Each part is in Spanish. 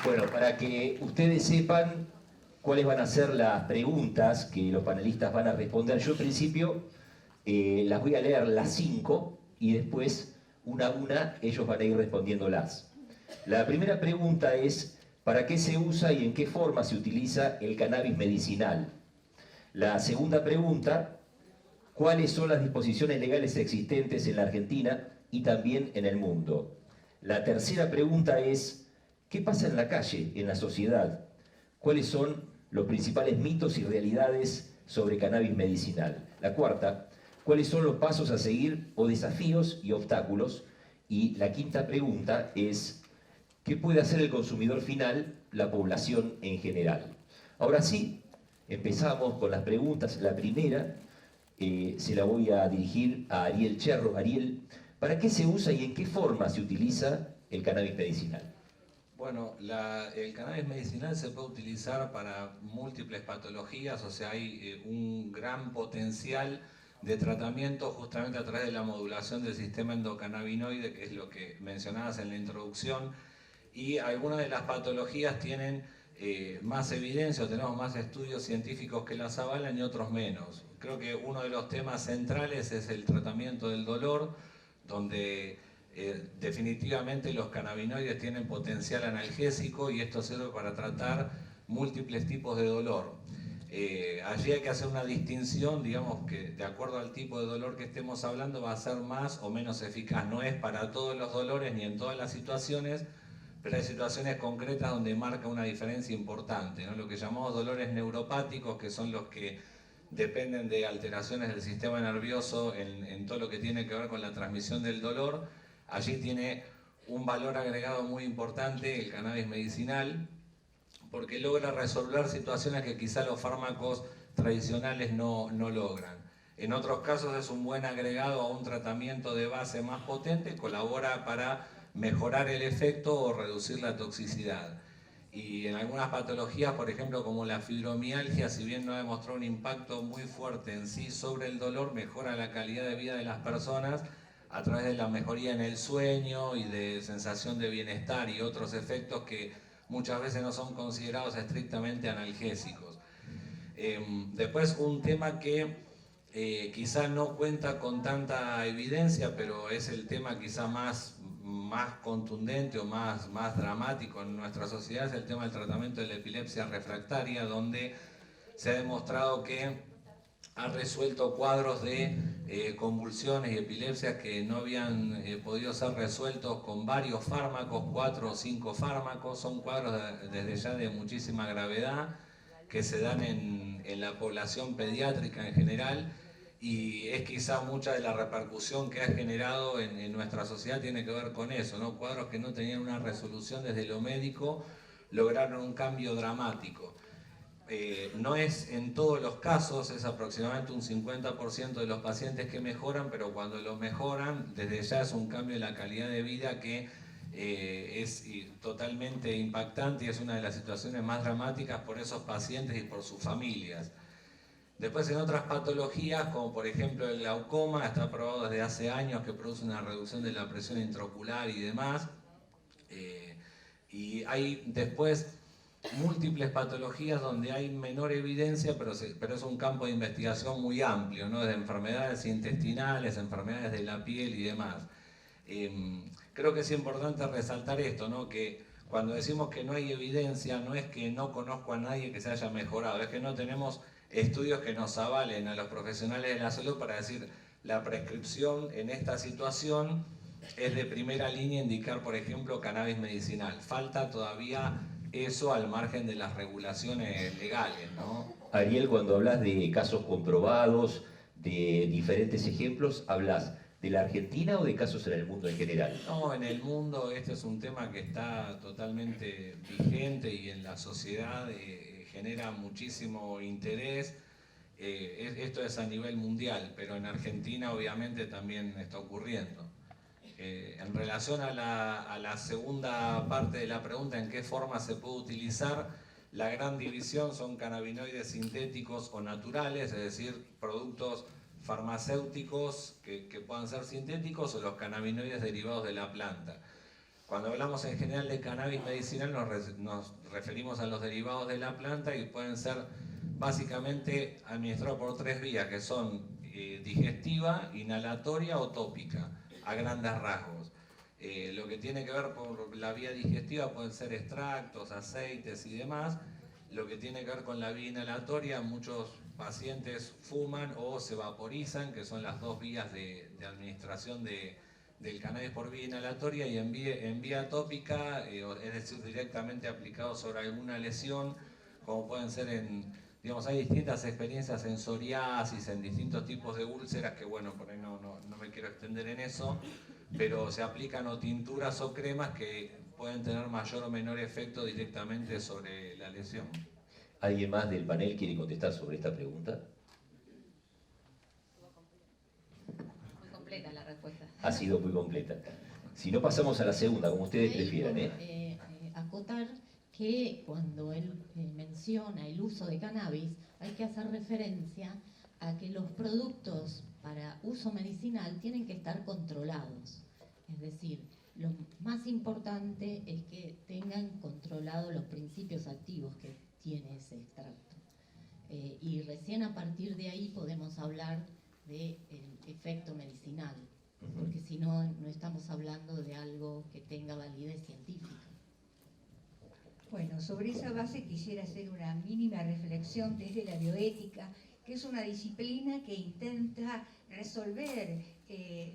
Bueno, para que ustedes sepan cuáles van a ser las preguntas que los panelistas van a responder, yo en principio las voy a leer las 5 y después, una a una, ellos van a ir respondiéndolas. La primera pregunta es, ¿para qué se usa y en qué forma se utiliza el cannabis medicinal? La segunda pregunta, ¿cuáles son las disposiciones legales existentes en la Argentina y también en el mundo? La tercera pregunta es, ¿qué pasa en la calle, en la sociedad? ¿Cuáles son los principales mitos y realidades sobre cannabis medicinal? La cuarta, ¿cuáles son los pasos a seguir o desafíos y obstáculos? Y la quinta pregunta es, ¿qué puede hacer el consumidor final, la población en general? Ahora sí, empezamos con las preguntas. La primera se la voy a dirigir a Ariel Cherro. Ariel, ¿para qué se usa y en qué forma se utiliza el cannabis medicinal? Bueno, el cannabis medicinal se puede utilizar para múltiples patologías, o sea, hay un gran potencial de tratamiento justamente a través de la modulación del sistema endocannabinoide, que es lo que mencionabas en la introducción, y algunas de las patologías tienen más evidencia, o tenemos más estudios científicos que las avalan y otros menos. Creo que uno de los temas centrales es el tratamiento del dolor, donde definitivamente los cannabinoides tienen potencial analgésico y esto sirve para tratar múltiples tipos de dolor. Allí hay que hacer una distinción, digamos que de acuerdo al tipo de dolor que estemos hablando va a ser más o menos eficaz. No es para todos los dolores ni en todas las situaciones, pero hay situaciones concretas donde marca una diferencia importante, ¿no? Lo que llamamos dolores neuropáticos, que son los que dependen de alteraciones del sistema nervioso en todo lo que tiene que ver con la transmisión del dolor. Allí tiene un valor agregado muy importante el cannabis medicinal, porque logra resolver situaciones que quizá los fármacos tradicionales no logran. En otros casos es un buen agregado a un tratamiento de base más potente, colabora para mejorar el efecto o reducir la toxicidad. Y en algunas patologías, por ejemplo, como la fibromialgia, si bien no ha demostrado un impacto muy fuerte en sí sobre el dolor, mejora la calidad de vida de las personas a través de la mejoría en el sueño y de sensación de bienestar y otros efectos que muchas veces no son considerados estrictamente analgésicos. Después un tema que quizá no cuenta con tanta evidencia, pero es el tema quizá más contundente o más dramático en nuestra sociedad, es el tema del tratamiento de la epilepsia refractaria, donde se ha demostrado que ha resuelto cuadros de convulsiones y epilepsias que no habían podido ser resueltos con varios fármacos, 4 o 5 fármacos. Son cuadros desde ya de muchísima gravedad que se dan en la población pediátrica en general, y es quizá mucha de la repercusión que ha generado en nuestra sociedad tiene que ver con eso, ¿no? Cuadros que no tenían una resolución desde lo médico lograron un cambio dramático. No es en todos los casos, es aproximadamente un 50% de los pacientes que mejoran, pero cuando lo mejoran, desde ya es un cambio en la calidad de vida que es totalmente impactante y es una de las situaciones más dramáticas por esos pacientes y por sus familias. Después en otras patologías, como por ejemplo el glaucoma, está probado desde hace años que produce una reducción de la presión intraocular y demás. Y hay después múltiples patologías donde hay menor evidencia, pero es un campo de investigación muy amplio, ¿no? Desde enfermedades intestinales, enfermedades de la piel y demás. Creo que es importante resaltar esto, ¿no? Que cuando decimos que no hay evidencia, no es que no conozco a nadie que se haya mejorado, es que no tenemos estudios que nos avalen a los profesionales de la salud para decir la prescripción en esta situación es de primera línea indicar, por ejemplo, cannabis medicinal. Falta todavía eso al margen de las regulaciones legales, ¿no? Ariel, cuando hablas de casos comprobados, de diferentes ejemplos, ¿hablas de la Argentina o de casos en el mundo en general? No, en el mundo este es un tema que está totalmente vigente y en la sociedad genera muchísimo interés. Esto es a nivel mundial, pero en Argentina obviamente también está ocurriendo. En relación a la segunda parte de la pregunta, ¿en qué forma se puede utilizar? La gran división son cannabinoides sintéticos o naturales, es decir, productos farmacéuticos que puedan ser sintéticos, o los cannabinoides derivados de la planta. Cuando hablamos en general de cannabis medicinal nos referimos a los derivados de la planta y pueden ser básicamente administrados por 3 vías, que son digestiva, inhalatoria o tópica, a grandes rasgos. Lo que tiene que ver por la vía digestiva pueden ser extractos, aceites y demás. Lo que tiene que ver con la vía inhalatoria, muchos pacientes fuman o se vaporizan, que son las 2 vías de administración del cannabis por vía inhalatoria, y en vía tópica, es decir, directamente aplicado sobre alguna lesión, como pueden ser digamos, hay distintas experiencias en psoriasis, en distintos tipos de úlceras, que bueno, por ahí no me quiero extender en eso, pero se aplican o tinturas o cremas que pueden tener mayor o menor efecto directamente sobre la lesión. ¿Alguien más del panel quiere contestar sobre esta pregunta? Muy completa la respuesta. Ha sido muy completa. Si no, pasamos a la segunda, como ustedes prefieran. Acotar que cuando él menciona el uso de cannabis, hay que hacer referencia a que los productos para uso medicinal tienen que estar controlados. Es decir, lo más importante es que tengan controlados los principios activos que tiene ese extracto. Y recién a partir de ahí podemos hablar del efecto medicinal, porque si no, no estamos hablando de algo que tenga validez científica. Bueno, sobre esa base quisiera hacer una mínima reflexión desde la bioética, que es una disciplina que intenta resolver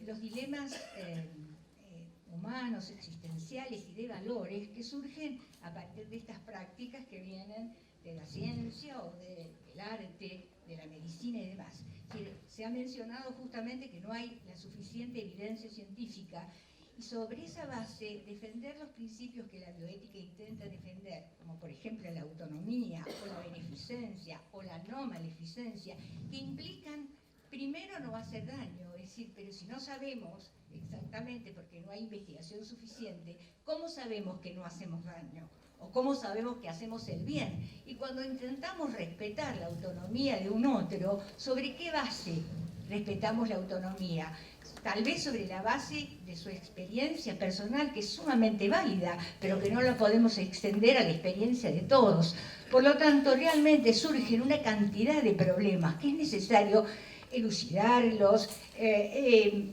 los dilemas humanos, existenciales y de valores que surgen a partir de estas prácticas que vienen de la ciencia o del arte, de la medicina y demás. Se ha mencionado justamente que no hay la suficiente evidencia científica, y sobre esa base defender los principios que la bioética intenta defender, como por ejemplo la autonomía o la beneficencia o la no maleficencia, que implican primero no hacer daño, es decir, pero si no sabemos exactamente, porque no hay investigación suficiente, ¿cómo sabemos que no hacemos daño? ¿O cómo sabemos que hacemos el bien? Y cuando intentamos respetar la autonomía de un otro, ¿sobre qué base respetamos la autonomía? Tal vez sobre la base de su experiencia personal, que es sumamente válida, pero que no la podemos extender a la experiencia de todos. Por lo tanto, realmente surgen una cantidad de problemas que es necesario elucidarlos,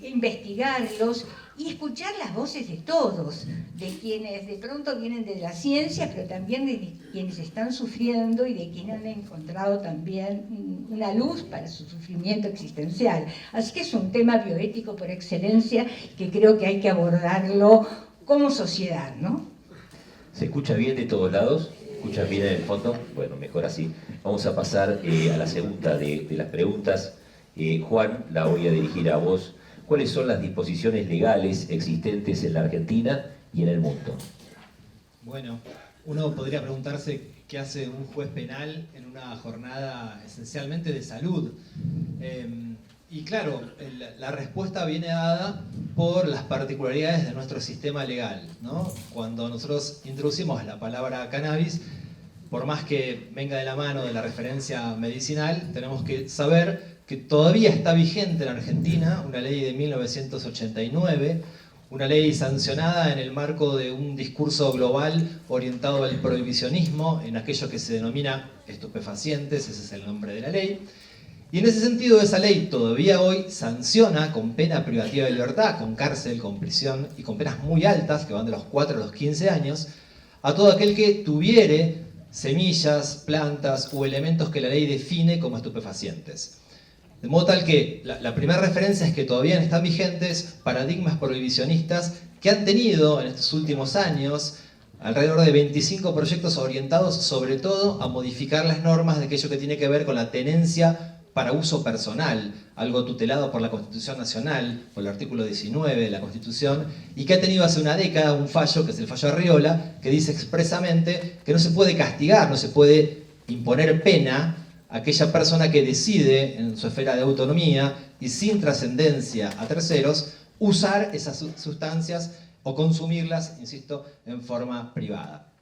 investigarlos y escuchar las voces de todos, de quienes de pronto vienen de la ciencia, pero también de quienes están sufriendo y de quienes han encontrado también una luz para su sufrimiento existencial. Así que es un tema bioético por excelencia que creo que hay que abordarlo como sociedad, ¿no? ¿Se escucha bien de todos lados? ¿Escuchan bien en el fondo? Bueno, mejor así. Vamos a pasar a la segunda de las preguntas. Juan, la voy a dirigir a vos. ¿Cuáles son las disposiciones legales existentes en la Argentina y en el mundo? Bueno, uno podría preguntarse qué hace un juez penal en una jornada esencialmente de salud. Y claro, la respuesta viene dada por las particularidades de nuestro sistema legal, ¿no? Cuando nosotros introducimos la palabra cannabis, por más que venga de la mano de la referencia medicinal, tenemos que saber que todavía está vigente en Argentina una ley de 1989, una ley sancionada en el marco de un discurso global orientado al prohibicionismo, en aquello que se denomina estupefacientes, ese es el nombre de la ley. Y en ese sentido, esa ley todavía hoy sanciona con pena privativa de libertad, con cárcel, con prisión y con penas muy altas, que van de los 4 a los 15 años, a todo aquel que tuviere semillas, plantas o elementos que la ley define como estupefacientes. De modo tal que la primera referencia es que todavía están vigentes paradigmas prohibicionistas que han tenido en estos últimos años alrededor de 25 proyectos orientados sobre todo a modificar las normas de aquello que tiene que ver con la tenencia para uso personal, algo tutelado por la Constitución Nacional, por el artículo 19 de la Constitución, y que ha tenido hace una década un fallo, que es el fallo Arriola, que dice expresamente que no se puede castigar, no se puede imponer pena a aquella persona que decide en su esfera de autonomía y sin trascendencia a terceros usar esas sustancias o consumirlas, insisto, en forma privada.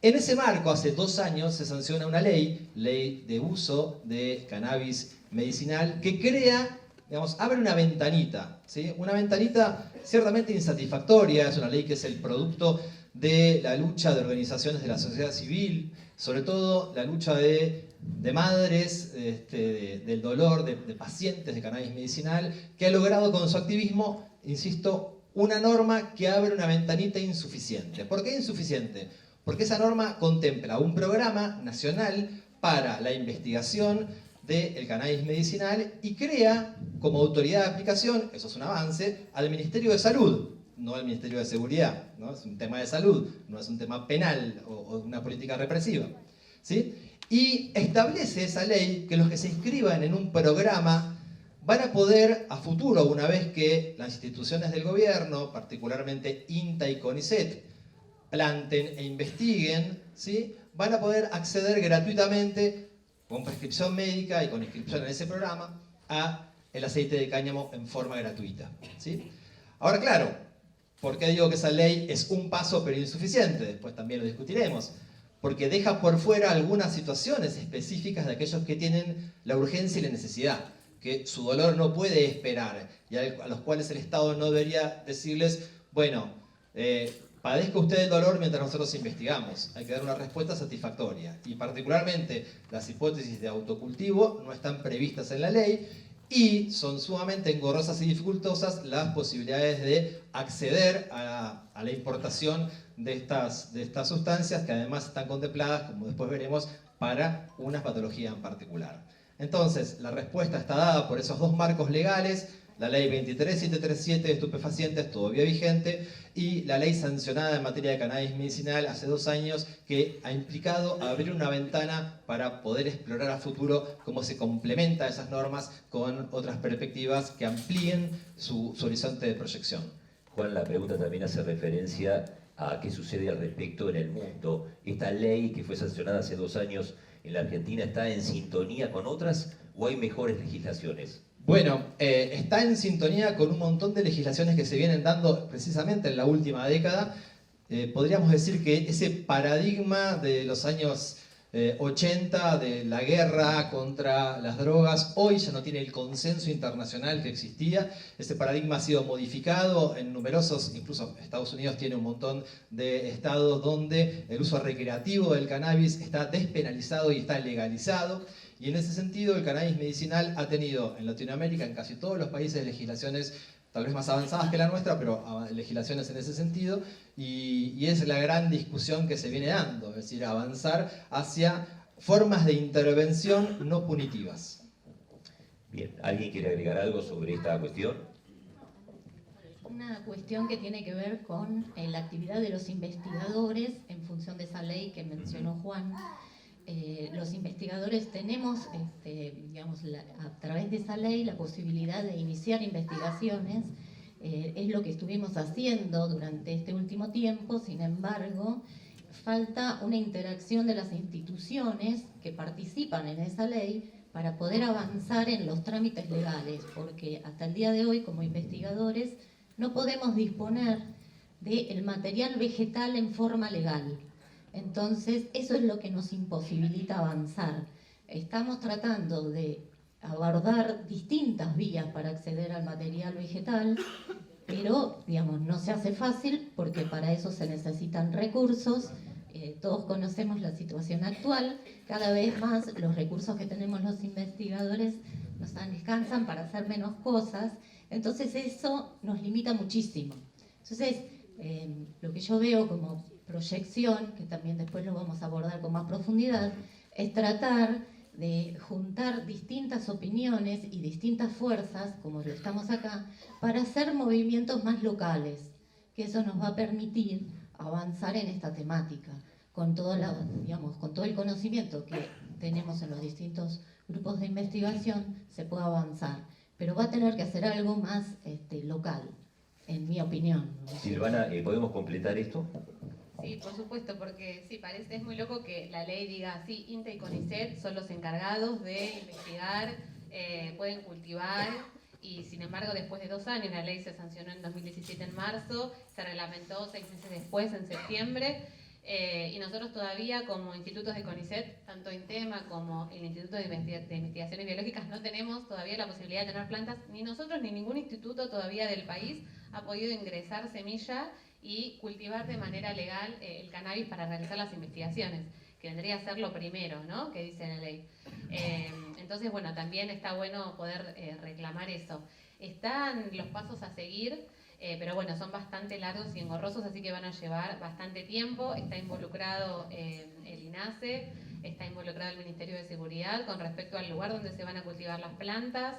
En ese marco, hace 2 años se sanciona una ley de uso de cannabis medicinal, que crea digamos, abre una ventanita, ¿sí? Una ventanita ciertamente insatisfactoria, es una ley que es el producto de la lucha de organizaciones de la sociedad civil, sobre todo la lucha de madres, del dolor, de pacientes de cannabis medicinal, que ha logrado con su activismo, insisto, una norma que abre una ventanita insuficiente. ¿Por qué insuficiente? Porque esa norma contempla un programa nacional para la investigación del cannabis medicinal y crea como autoridad de aplicación, eso es un avance, al Ministerio de Salud, no al Ministerio de Seguridad, ¿no? Es un tema de salud, no es un tema penal o una política represiva, ¿sí? Y establece esa ley que los que se inscriban en un programa van a poder a futuro, una vez que las instituciones del gobierno, particularmente INTA y CONICET, planten e investiguen, ¿sí? Van a poder acceder gratuitamente, con prescripción médica y con inscripción en ese programa, a el aceite de cáñamo en forma gratuita, ¿sí? Ahora, claro, ¿por qué digo que esa ley es un paso pero insuficiente? Después también lo discutiremos. Porque deja por fuera algunas situaciones específicas de aquellos que tienen la urgencia y la necesidad, que su dolor no puede esperar y a los cuales el Estado no debería decirles, bueno, padezca usted el dolor mientras nosotros investigamos. Hay que dar una respuesta satisfactoria. Y particularmente las hipótesis de autocultivo no están previstas en la ley y son sumamente engorrosas y dificultosas las posibilidades de acceder a la importación de estas sustancias que además están contempladas, como después veremos, para una patología en particular. Entonces, la respuesta está dada por esos dos marcos legales, la ley 23737 de estupefacientes, todavía vigente, y la ley sancionada en materia de cannabis medicinal hace 2 años, que ha implicado abrir una ventana para poder explorar a futuro cómo se complementa esas normas con otras perspectivas que amplíen su horizonte de proyección. Juan, la pregunta también hace referencia a qué sucede al respecto en el mundo. ¿Esta ley que fue sancionada hace 2 años en la Argentina está en sintonía con otras o hay mejores legislaciones? Bueno, está en sintonía con un montón de legislaciones que se vienen dando precisamente en la última década. Podríamos decir que ese paradigma de los años 80 de la guerra contra las drogas, hoy ya no tiene el consenso internacional que existía. Ese paradigma ha sido modificado en numerosos, incluso Estados Unidos tiene un montón de estados donde el uso recreativo del cannabis está despenalizado y está legalizado. Y en ese sentido el cannabis medicinal ha tenido en Latinoamérica, en casi todos los países, legislaciones tal vez más avanzadas que la nuestra, pero legislaciones en ese sentido, y es la gran discusión que se viene dando, es decir, avanzar hacia formas de intervención no punitivas. Bien, ¿alguien quiere agregar algo sobre esta cuestión? Una cuestión que tiene que ver con la actividad de los investigadores en función de esa ley que mencionó Juan. Los investigadores tenemos, digamos, a través de esa ley la posibilidad de iniciar investigaciones. Es lo que estuvimos haciendo durante este último tiempo. Sin embargo, falta una interacción de las instituciones que participan en esa ley para poder avanzar en los trámites legales, porque hasta el día de hoy, como investigadores, no podemos disponer del material vegetal en forma legal. Entonces, eso es lo que nos imposibilita avanzar. Estamos tratando de abordar distintas vías para acceder al material vegetal, pero, digamos, no se hace fácil porque para eso se necesitan recursos. Todos conocemos la situación actual. Cada vez más los recursos que tenemos los investigadores nos alcanzan para hacer menos cosas. Entonces, eso nos limita muchísimo. Entonces, lo que yo veo como proyección, que también después lo vamos a abordar con más profundidad, es tratar de juntar distintas opiniones y distintas fuerzas, como lo estamos acá, para hacer movimientos más locales, que eso nos va a permitir avanzar en esta temática, con todo, digamos, con todo el conocimiento que tenemos en los distintos grupos de investigación, se puede avanzar, pero va a tener que hacer algo más local, en mi opinión. Silvana, ¿podemos completar esto? Sí, por supuesto, porque sí, es muy loco que la ley diga, sí, INTA y CONICET son los encargados de investigar, pueden cultivar, y sin embargo después de 2 años, la ley se sancionó en 2017 en marzo, se reglamentó 6 meses después, en septiembre, Y nosotros todavía, como institutos de CONICET, tanto INTEMA como el Instituto de Investigaciones Biológicas, no tenemos todavía la posibilidad de tener plantas, ni nosotros ni ningún instituto todavía del país ha podido ingresar semilla y cultivar de manera legal el cannabis para realizar las investigaciones, que vendría a ser lo primero, ¿no?, que dice la ley. Entonces, bueno, también está bueno poder reclamar eso. Están los pasos a seguir, pero bueno, son bastante largos y engorrosos, así que van a llevar bastante tiempo. Está involucrado el INASE, está involucrado el Ministerio de Seguridad con respecto al lugar donde se van a cultivar las plantas.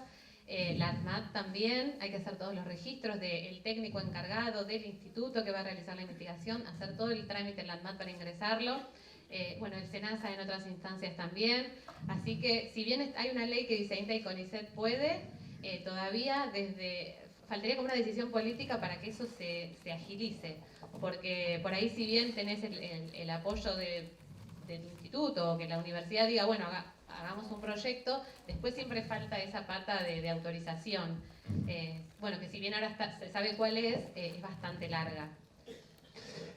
La ANMAT también, hay que hacer todos los registros del técnico encargado del instituto que va a realizar la investigación, hacer todo el trámite en la ANMAT para ingresarlo. Bueno, el SENASA en otras instancias también. Así que, si bien hay una ley que dice INTA y CONICET puede, todavía faltaría como una decisión política para que eso se agilice. Porque por ahí, si bien tenés el apoyo de tu instituto, o que la universidad diga, bueno, hagamos un proyecto, después siempre falta esa pata de autorización. Bueno, que si bien ahora se sabe cuál es bastante larga.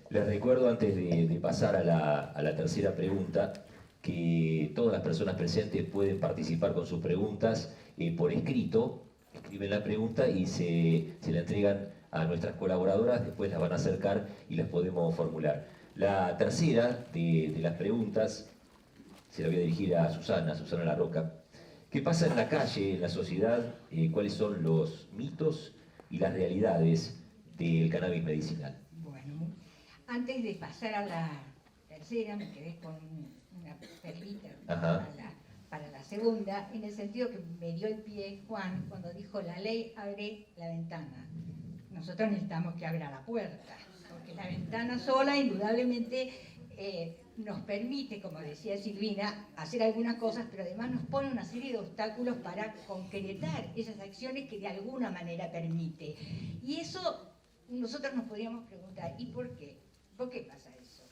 Les recuerdo, antes de pasar a la tercera pregunta, que todas las personas presentes pueden participar con sus preguntas por escrito. Escriben la pregunta y se la entregan a nuestras colaboradoras, después las van a acercar y las podemos formular. La tercera de las preguntas se la voy a dirigir a Susana Larroca. ¿Qué pasa en la calle, en la sociedad? ¿Cuáles son los mitos y las realidades del cannabis medicinal? Bueno, antes de pasar a la tercera, me quedé con una perlita para la segunda, en el sentido que me dio el pie Juan cuando dijo: la ley abre la ventana. Nosotros necesitamos que abra la puerta, porque la ventana sola indudablemente nos permite, como decía Silvina, hacer algunas cosas, pero además nos pone una serie de obstáculos para concretar esas acciones que de alguna manera permite. Y eso nosotros nos podríamos preguntar: ¿y por qué? ¿Por qué pasa eso?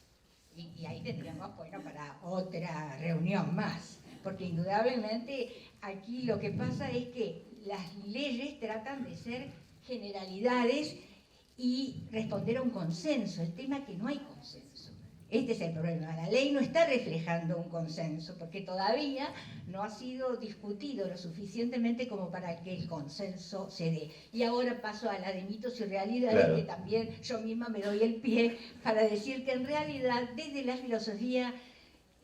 Y ahí tendríamos, bueno, para otra reunión más, porque indudablemente aquí lo que pasa es que las leyes tratan de ser generalidades y responder a un consenso. El tema es que no hay consenso. Este es el problema. La ley no está reflejando un consenso, porque todavía no ha sido discutido lo suficientemente como para que el consenso se dé. Y ahora paso a la de mitos y realidades, claro, que también yo misma me doy el pie para decir que en realidad, desde la filosofía,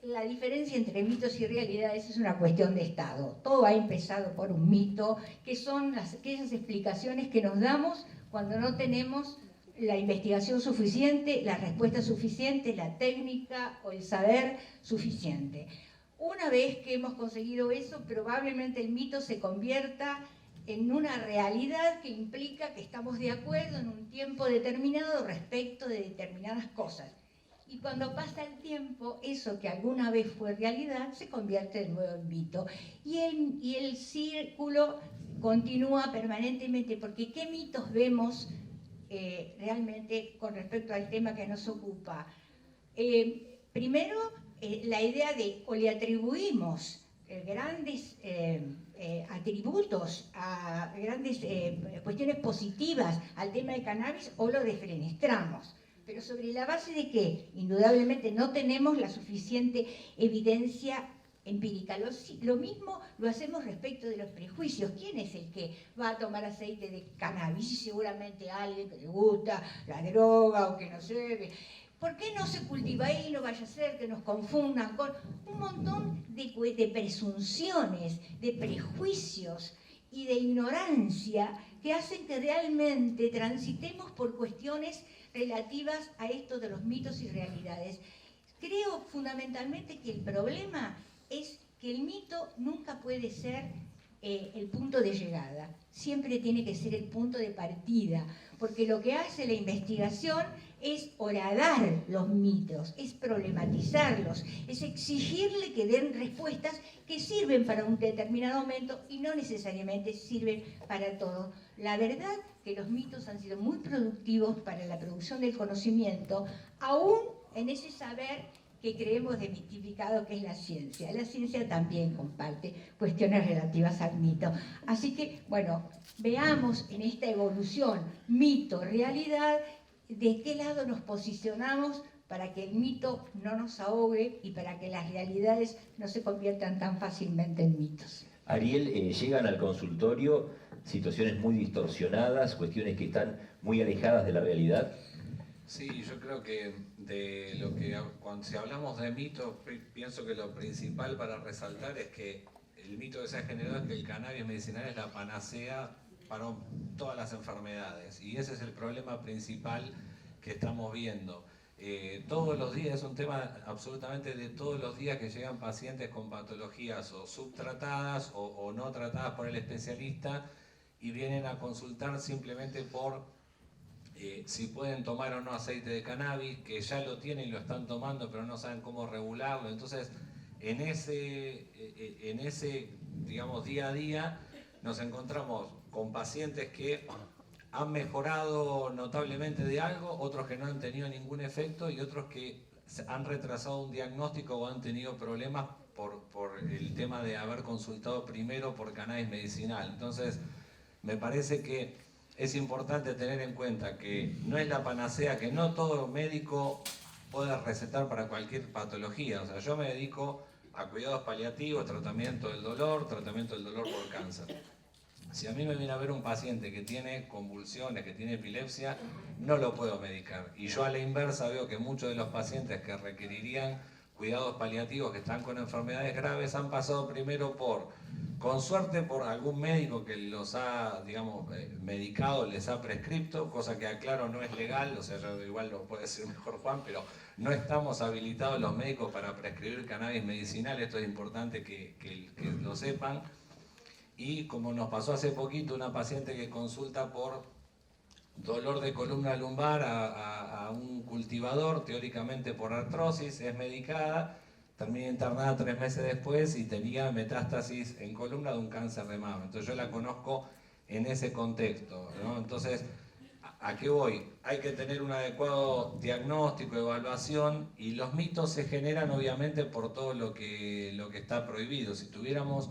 la diferencia entre mitos y realidades es una cuestión de Estado. Todo ha empezado por un mito, que son aquellas explicaciones que nos damos cuando no tenemos la investigación suficiente, la respuesta suficiente, la técnica o el saber suficiente. Una vez que hemos conseguido eso, probablemente el mito se convierta en una realidad que implica que estamos de acuerdo en un tiempo determinado respecto de determinadas cosas. Y cuando pasa el tiempo, eso que alguna vez fue realidad se convierte de nuevo en mito. Y el círculo continúa permanentemente, porque ¿qué mitos vemos realmente con respecto al tema que nos ocupa? Primero, la idea de, o le atribuimos grandes atributos, a grandes cuestiones positivas al tema del cannabis, o lo desfenestramos. Pero sobre la base de que, indudablemente, no tenemos la suficiente evidencia empírica. Lo mismo lo hacemos respecto de los prejuicios. ¿Quién es el que va a tomar aceite de cannabis? Seguramente alguien que le gusta la droga o que no sé. ¿Por qué no se cultiva ahí? No vaya a ser que nos confundan con un montón de presunciones, de prejuicios y de ignorancia que hacen que realmente transitemos por cuestiones relativas a esto de los mitos y realidades. Creo fundamentalmente que el problema es que el mito nunca puede ser el punto de llegada, siempre tiene que ser el punto de partida, porque lo que hace la investigación es horadar los mitos, es problematizarlos, es exigirle que den respuestas que sirven para un determinado momento y no necesariamente sirven para todo. La verdad que los mitos han sido muy productivos para la producción del conocimiento, aún en ese saber que creemos demitificado que es la ciencia. La ciencia también comparte cuestiones relativas al mito. Así que, bueno, veamos en esta evolución mito-realidad de qué lado nos posicionamos para que el mito no nos ahogue y para que las realidades no se conviertan tan fácilmente en mitos. Ariel, llegan al consultorio situaciones muy distorsionadas, cuestiones que están muy alejadas de la realidad. Sí, yo creo que si hablamos de mitos, pienso que lo principal para resaltar es que el mito que se ha generado es que el cannabis medicinal es la panacea para todas las enfermedades, y ese es el problema principal que estamos viendo. Todos los días, es un tema absolutamente de todos los días que llegan pacientes con patologías o subtratadas o no tratadas por el especialista y vienen a consultar simplemente por si pueden tomar o no aceite de cannabis, que ya lo tienen y lo están tomando pero no saben cómo regularlo. Entonces, en ese digamos, día a día nos encontramos con pacientes que han mejorado notablemente de algo, otros que no han tenido ningún efecto y otros que han retrasado un diagnóstico o han tenido problemas por el tema de haber consultado primero por cannabis medicinal. Entonces, me parece que es importante tener en cuenta que no es la panacea, que no todo médico puede recetar para cualquier patología. O sea, yo me dedico a cuidados paliativos, tratamiento del dolor por cáncer. Si a mí me viene a ver un paciente que tiene convulsiones, que tiene epilepsia, no lo puedo medicar. Y yo a la inversa veo que muchos de los pacientes que requerirían cuidados paliativos, que están con enfermedades graves, han pasado primero con suerte, por algún médico que los ha, digamos, medicado, les ha prescripto, cosa que aclaro no es legal, o sea, igual lo puede decir mejor Juan, pero no estamos habilitados los médicos para prescribir cannabis medicinal, esto es importante que lo sepan. Y como nos pasó hace poquito, una paciente que consulta por dolor de columna lumbar a un cultivador, teóricamente por artrosis, es medicada, termina internada 3 meses después y tenía metástasis en columna de un cáncer de mama. Entonces yo la conozco en ese contexto, ¿no? Entonces, ¿a qué voy? Hay que tener un adecuado diagnóstico, evaluación, y los mitos se generan obviamente por todo lo que está prohibido. Si tuviéramos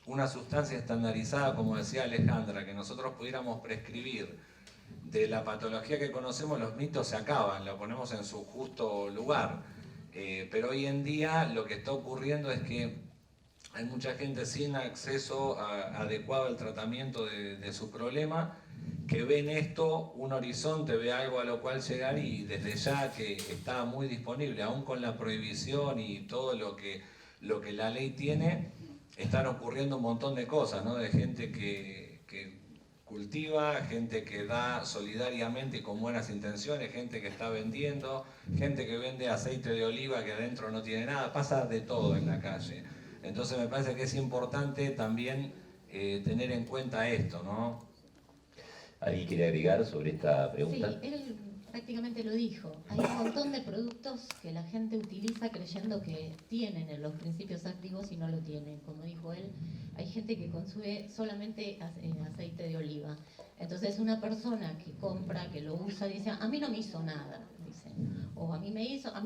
una sustancia estandarizada, como decía Alejandra, que nosotros pudiéramos prescribir de la patología que conocemos, los mitos se acaban, lo ponemos en su justo lugar. Pero hoy en día lo que está ocurriendo es que hay mucha gente sin acceso adecuado al tratamiento de su problema, que ve en esto un horizonte, ve algo a lo cual llegar, y desde ya que está muy disponible, aún con la prohibición y todo lo que la ley tiene, están ocurriendo un montón de cosas, ¿no? De gente que cultiva, gente que da solidariamente y con buenas intenciones, gente que está vendiendo, gente que vende aceite de oliva que adentro no tiene nada, pasa de todo en la calle. Entonces me parece que es importante también tener en cuenta esto, ¿no? ¿Alguien quiere agregar sobre esta pregunta? Sí, él prácticamente lo dijo. Hay un montón de productos que la gente utiliza creyendo que tienen los principios activos y no lo tienen. Como dijo él, hay gente que consume solamente aceite de oliva. Entonces una persona que compra, que lo usa, dice, a mí no me hizo nada, dice. O a mí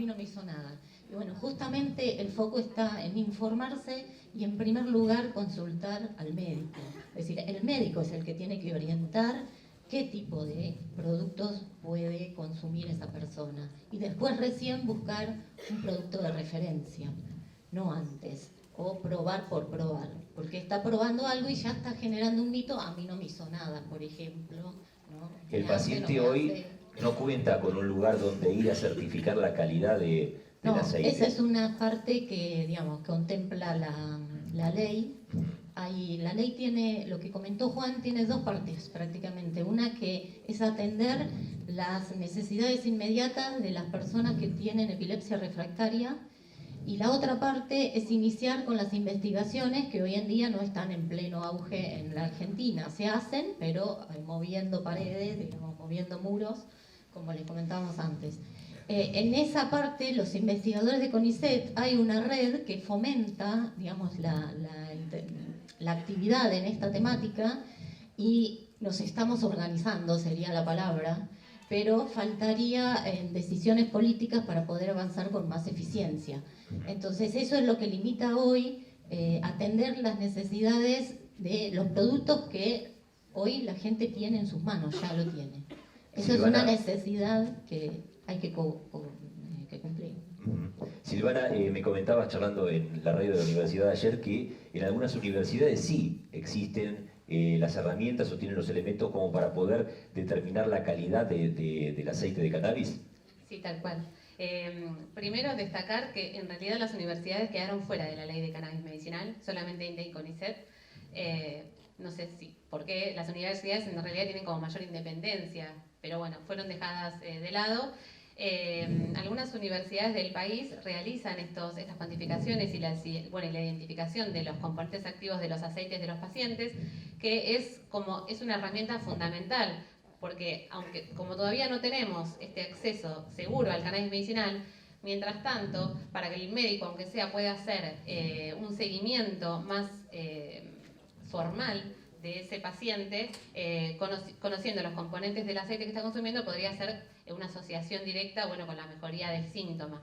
no me hizo nada. Y bueno, justamente el foco está en informarse y en primer lugar consultar al médico. Es decir, el médico es el que tiene que orientar qué tipo de productos puede consumir esa persona. Y después recién buscar un producto de referencia, no antes. O probar por probar. Porque está probando algo y ya está generando un mito, a mí no me hizo nada, por ejemplo, ¿no? El paciente hoy no cuenta con un lugar donde ir a certificar la calidad del aceite. Esa es una parte que, digamos, contempla la ley. La ley tiene, lo que comentó Juan, tiene 2 partes prácticamente. Una que es atender las necesidades inmediatas de las personas que tienen epilepsia refractaria, y la otra parte es iniciar con las investigaciones que hoy en día no están en pleno auge en la Argentina. Se hacen, pero moviendo paredes, digamos, moviendo muros, como les comentábamos antes. En esa parte, los investigadores de CONICET, hay una red que fomenta, digamos, la actividad en esta temática, y nos estamos organizando, sería la palabra, pero faltaría decisiones políticas para poder avanzar con más eficiencia. Entonces eso es lo que limita hoy atender las necesidades de los productos que hoy la gente tiene en sus manos, ya lo tiene. Eso es una necesidad que hay que Silvana, me comentabas charlando en la radio de la universidad ayer que en algunas universidades sí existen las herramientas o tienen los elementos como para poder determinar la calidad del aceite de cannabis. Sí, tal cual. Primero destacar que en realidad las universidades quedaron fuera de la ley de cannabis medicinal, solamente INDE y CONICET. No sé si, por qué las universidades en realidad tienen como mayor independencia, pero bueno, fueron dejadas de lado. Algunas universidades del país realizan estas cuantificaciones y la identificación de los componentes activos de los aceites de los pacientes, que es una herramienta fundamental, porque aunque como todavía no tenemos este acceso seguro al cannabis medicinal, mientras tanto, para que el médico, aunque sea, pueda hacer un seguimiento más formal de ese paciente, conociendo los componentes del aceite que está consumiendo, podría ser una asociación directa, con la mejoría del síntoma.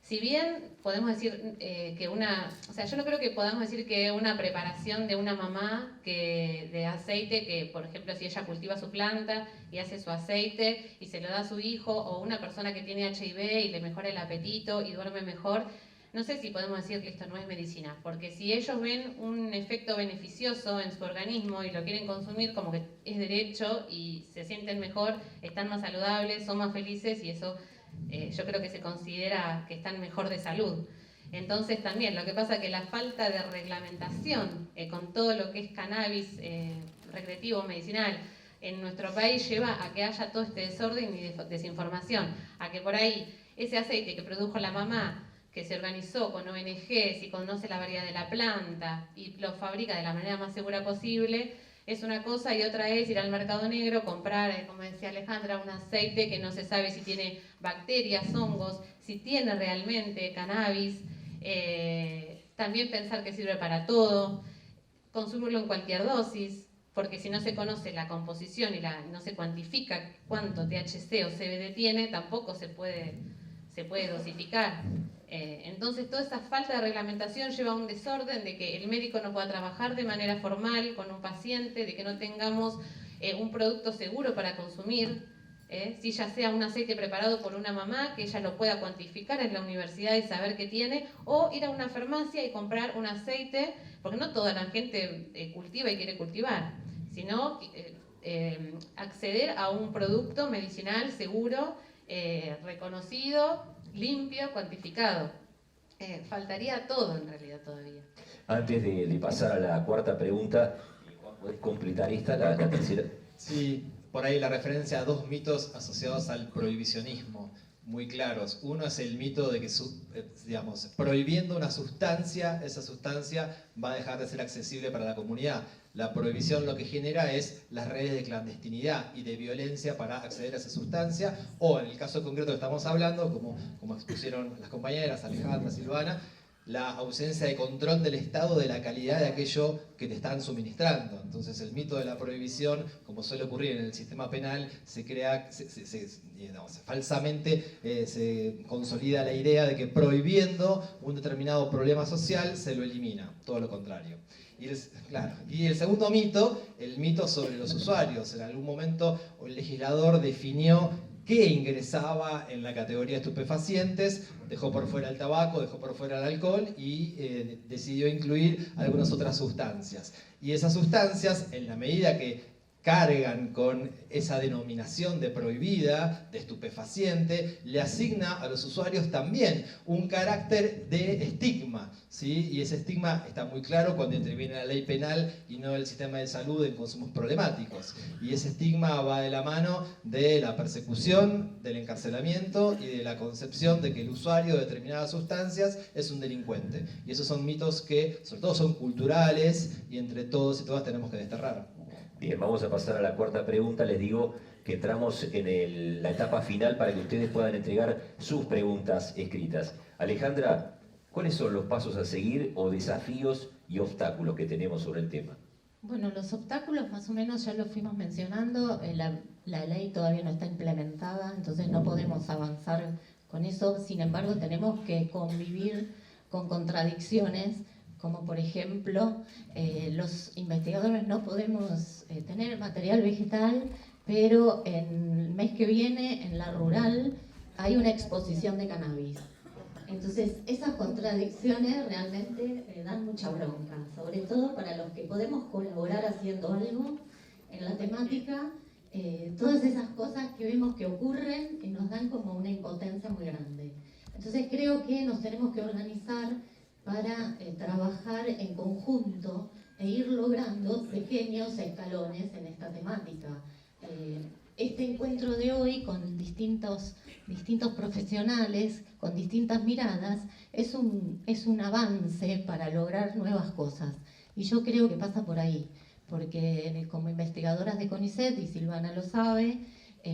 Si bien podemos decir yo no creo que podamos decir que una preparación de una mamá de aceite, que por ejemplo si ella cultiva su planta y hace su aceite y se lo da a su hijo, o una persona que tiene HIV y le mejora el apetito y duerme mejor, no sé si podemos decir que esto no es medicina, porque si ellos ven un efecto beneficioso en su organismo y lo quieren consumir, como que es derecho y se sienten mejor, están más saludables, son más felices y eso yo creo que se considera que están mejor de salud. Entonces también lo que pasa es que la falta de reglamentación con todo lo que es cannabis recreativo, medicinal, en nuestro país lleva a que haya todo este desorden y desinformación, a que por ahí ese aceite que produjo la mamá, que se organizó con ONGs y conoce la variedad de la planta y lo fabrica de la manera más segura posible, es una cosa, y otra es ir al mercado negro, comprar, como decía Alejandra, un aceite que no se sabe si tiene bacterias, hongos, si tiene realmente cannabis, también pensar que sirve para todo, consumirlo en cualquier dosis, porque si no se conoce la composición y no se cuantifica cuánto THC o CBD tiene, tampoco se puede dosificar. Entonces toda esa falta de reglamentación lleva a un desorden de que el médico no pueda trabajar de manera formal con un paciente, de que no tengamos un producto seguro para consumir, si ya sea un aceite preparado por una mamá, que ella lo pueda cuantificar en la universidad y saber qué tiene, o ir a una farmacia y comprar un aceite, porque no toda la gente cultiva y quiere cultivar, sino acceder a un producto medicinal seguro, reconocido, limpio, cuantificado. Faltaría todo en realidad todavía. Antes de pasar a la cuarta pregunta, ¿podés completar la tercera? Sí, por ahí la referencia a dos mitos asociados al prohibicionismo muy claros. Uno es el mito de que, prohibiendo una sustancia, esa sustancia va a dejar de ser accesible para la comunidad. La prohibición lo que genera es las redes de clandestinidad y de violencia para acceder a esa sustancia, o en el caso concreto que estamos hablando, como expusieron las compañeras Alejandra, Silvana, la ausencia de control del Estado de la calidad de aquello que te están suministrando. Entonces el mito de la prohibición, como suele ocurrir en el sistema penal, falsamente se consolida la idea de que prohibiendo un determinado problema social se lo elimina, todo lo contrario. Y el segundo mito, el mito sobre los usuarios. En algún momento el legislador definió qué ingresaba en la categoría de estupefacientes, dejó por fuera el tabaco, dejó por fuera el alcohol y decidió incluir algunas otras sustancias. Y esas sustancias, en la medida que cargan con esa denominación de prohibida, de estupefaciente, le asigna a los usuarios también un carácter de estigma, ¿sí? Y ese estigma está muy claro cuando interviene la ley penal y no el sistema de salud en consumos problemáticos. Y ese estigma va de la mano de la persecución, del encarcelamiento y de la concepción de que el usuario de determinadas sustancias es un delincuente. Y esos son mitos que, sobre todo, son culturales y entre todos y todas tenemos que desterrar. Bien, vamos a pasar a la cuarta pregunta. Les digo que entramos en la etapa final para que ustedes puedan entregar sus preguntas escritas. Alejandra, ¿cuáles son los pasos a seguir o desafíos y obstáculos que tenemos sobre el tema? Bueno, los obstáculos más o menos ya los fuimos mencionando. La ley todavía no está implementada, entonces no podemos avanzar con eso. Sin embargo, tenemos que convivir con contradicciones, como por ejemplo, los investigadores no podemos tener material vegetal, pero en el mes que viene, en la rural, hay una exposición de cannabis. Entonces, esas contradicciones realmente dan mucha bronca, sobre todo para los que podemos colaborar haciendo algo en la temática. Todas esas cosas que vemos que ocurren nos dan como una impotencia muy grande. Entonces creo que nos tenemos que organizar para trabajar en conjunto e ir logrando pequeños escalones en esta temática. Este encuentro de hoy con distintos profesionales, con distintas miradas, es un avance para lograr nuevas cosas. Y yo creo que pasa por ahí, porque como investigadoras de CONICET, y Silvana lo sabe,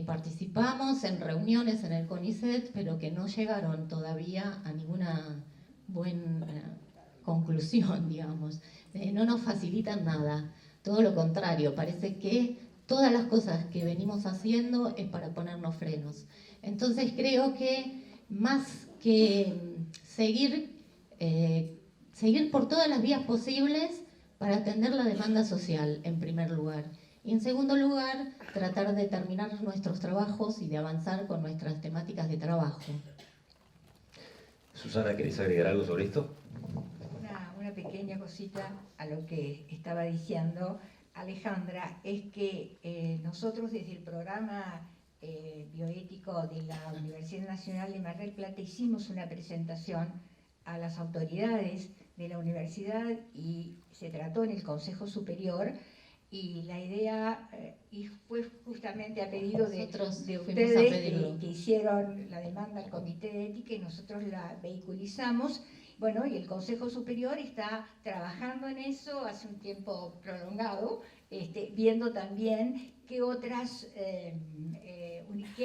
participamos en reuniones en el CONICET, pero que no llegaron todavía a ninguna buena conclusión, digamos. No nos facilitan nada, todo lo contrario, parece que todas las cosas que venimos haciendo es para ponernos frenos. Entonces creo que más que seguir por todas las vías posibles para atender la demanda social, en primer lugar. Y en segundo lugar, tratar de terminar nuestros trabajos y de avanzar con nuestras temáticas de trabajo. Susana, ¿querés agregar algo sobre esto? Una pequeña cosita a lo que estaba diciendo Alejandra, es que nosotros desde el programa bioético de la Universidad Nacional de Mar del Plata hicimos una presentación a las autoridades de la universidad y se trató en el Consejo Superior, y la idea y fue justamente a pedido de ustedes que hicieron la demanda al Comité de Ética, y nosotros la vehiculizamos. Bueno, y el Consejo Superior está trabajando en eso hace un tiempo prolongado, viendo también qué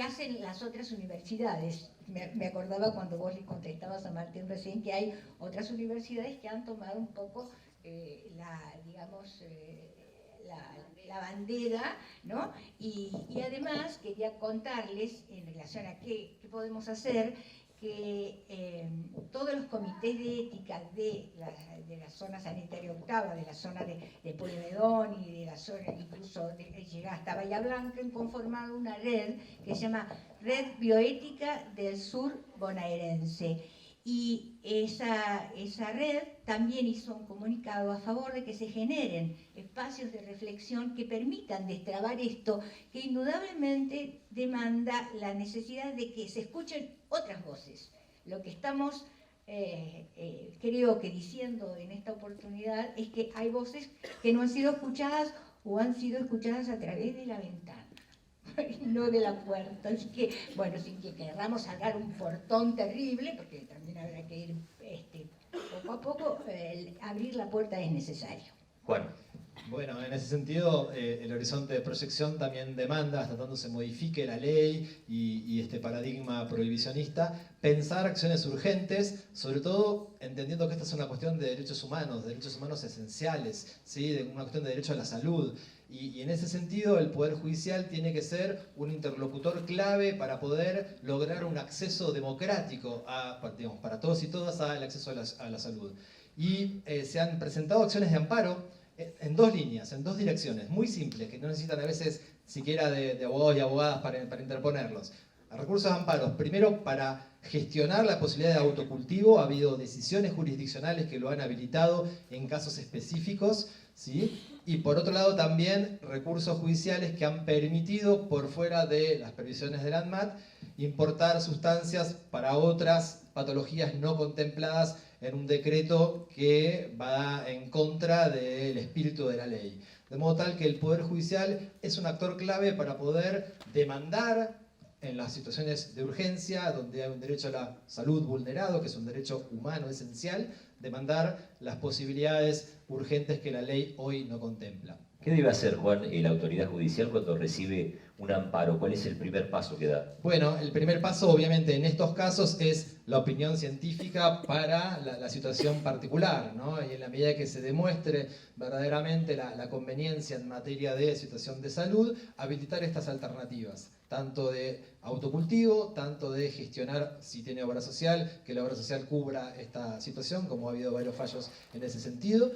hacen las otras universidades. Me acordaba cuando vos le contestabas a Martín recién que hay otras universidades que han tomado un poco la bandera, ¿no? Y además quería contarles, en relación a qué podemos hacer, que todos los comités de ética de la zona sanitaria octava, de la zona de Pueyrredón y de la zona incluso de llegar hasta Bahía Blanca, han conformado una red que se llama Red Bioética del Sur Bonaerense. Y esa red también hizo un comunicado a favor de que se generen espacios de reflexión que permitan destrabar esto, que indudablemente demanda la necesidad de que se escuchen otras voces. Lo que estamos, creo que diciendo en esta oportunidad, es que hay voces que no han sido escuchadas o han sido escuchadas a través de la ventana, no de la puerta. Así que, bueno, sin que queramos sacar un portón terrible, porque también habrá que ir poco a poco, abrir la puerta es necesario. Juan. Bueno, en ese sentido, el horizonte de proyección también demanda, hasta tanto se modifique la ley y este paradigma prohibicionista, pensar acciones urgentes, sobre todo entendiendo que esta es una cuestión de derechos humanos esenciales, ¿sí? De una cuestión de derecho a la salud. Y en ese sentido el Poder Judicial tiene que ser un interlocutor clave para poder lograr un acceso democrático para todos y todas al acceso a la salud. Y se han presentado acciones de amparo en dos líneas, en dos direcciones, muy simples, que no necesitan a veces siquiera de abogados y abogadas para interponerlos. Recursos de amparos, primero para gestionar la posibilidad de autocultivo, ha habido decisiones jurisdiccionales que lo han habilitado en casos específicos, ¿sí? Y por otro lado también recursos judiciales que han permitido, por fuera de las previsiones del ANMAT, importar sustancias para otras patologías no contempladas en un decreto que va en contra del espíritu de la ley. De modo tal que el Poder Judicial es un actor clave para poder demandar en las situaciones de urgencia, donde hay un derecho a la salud vulnerado, que es un derecho humano esencial, demandar las posibilidades urgentes que la ley hoy no contempla. ¿Qué debe hacer, Juan, la autoridad judicial cuando recibe un amparo? ¿Cuál es el primer paso que da? Bueno, el primer paso, obviamente, en estos casos es la opinión científica para la situación particular, ¿no? Y en la medida que se demuestre verdaderamente la conveniencia en materia de situación de salud, habilitar estas alternativas, tanto de autocultivo, tanto de gestionar, si tiene obra social, que la obra social cubra esta situación, como ha habido varios fallos en ese sentido,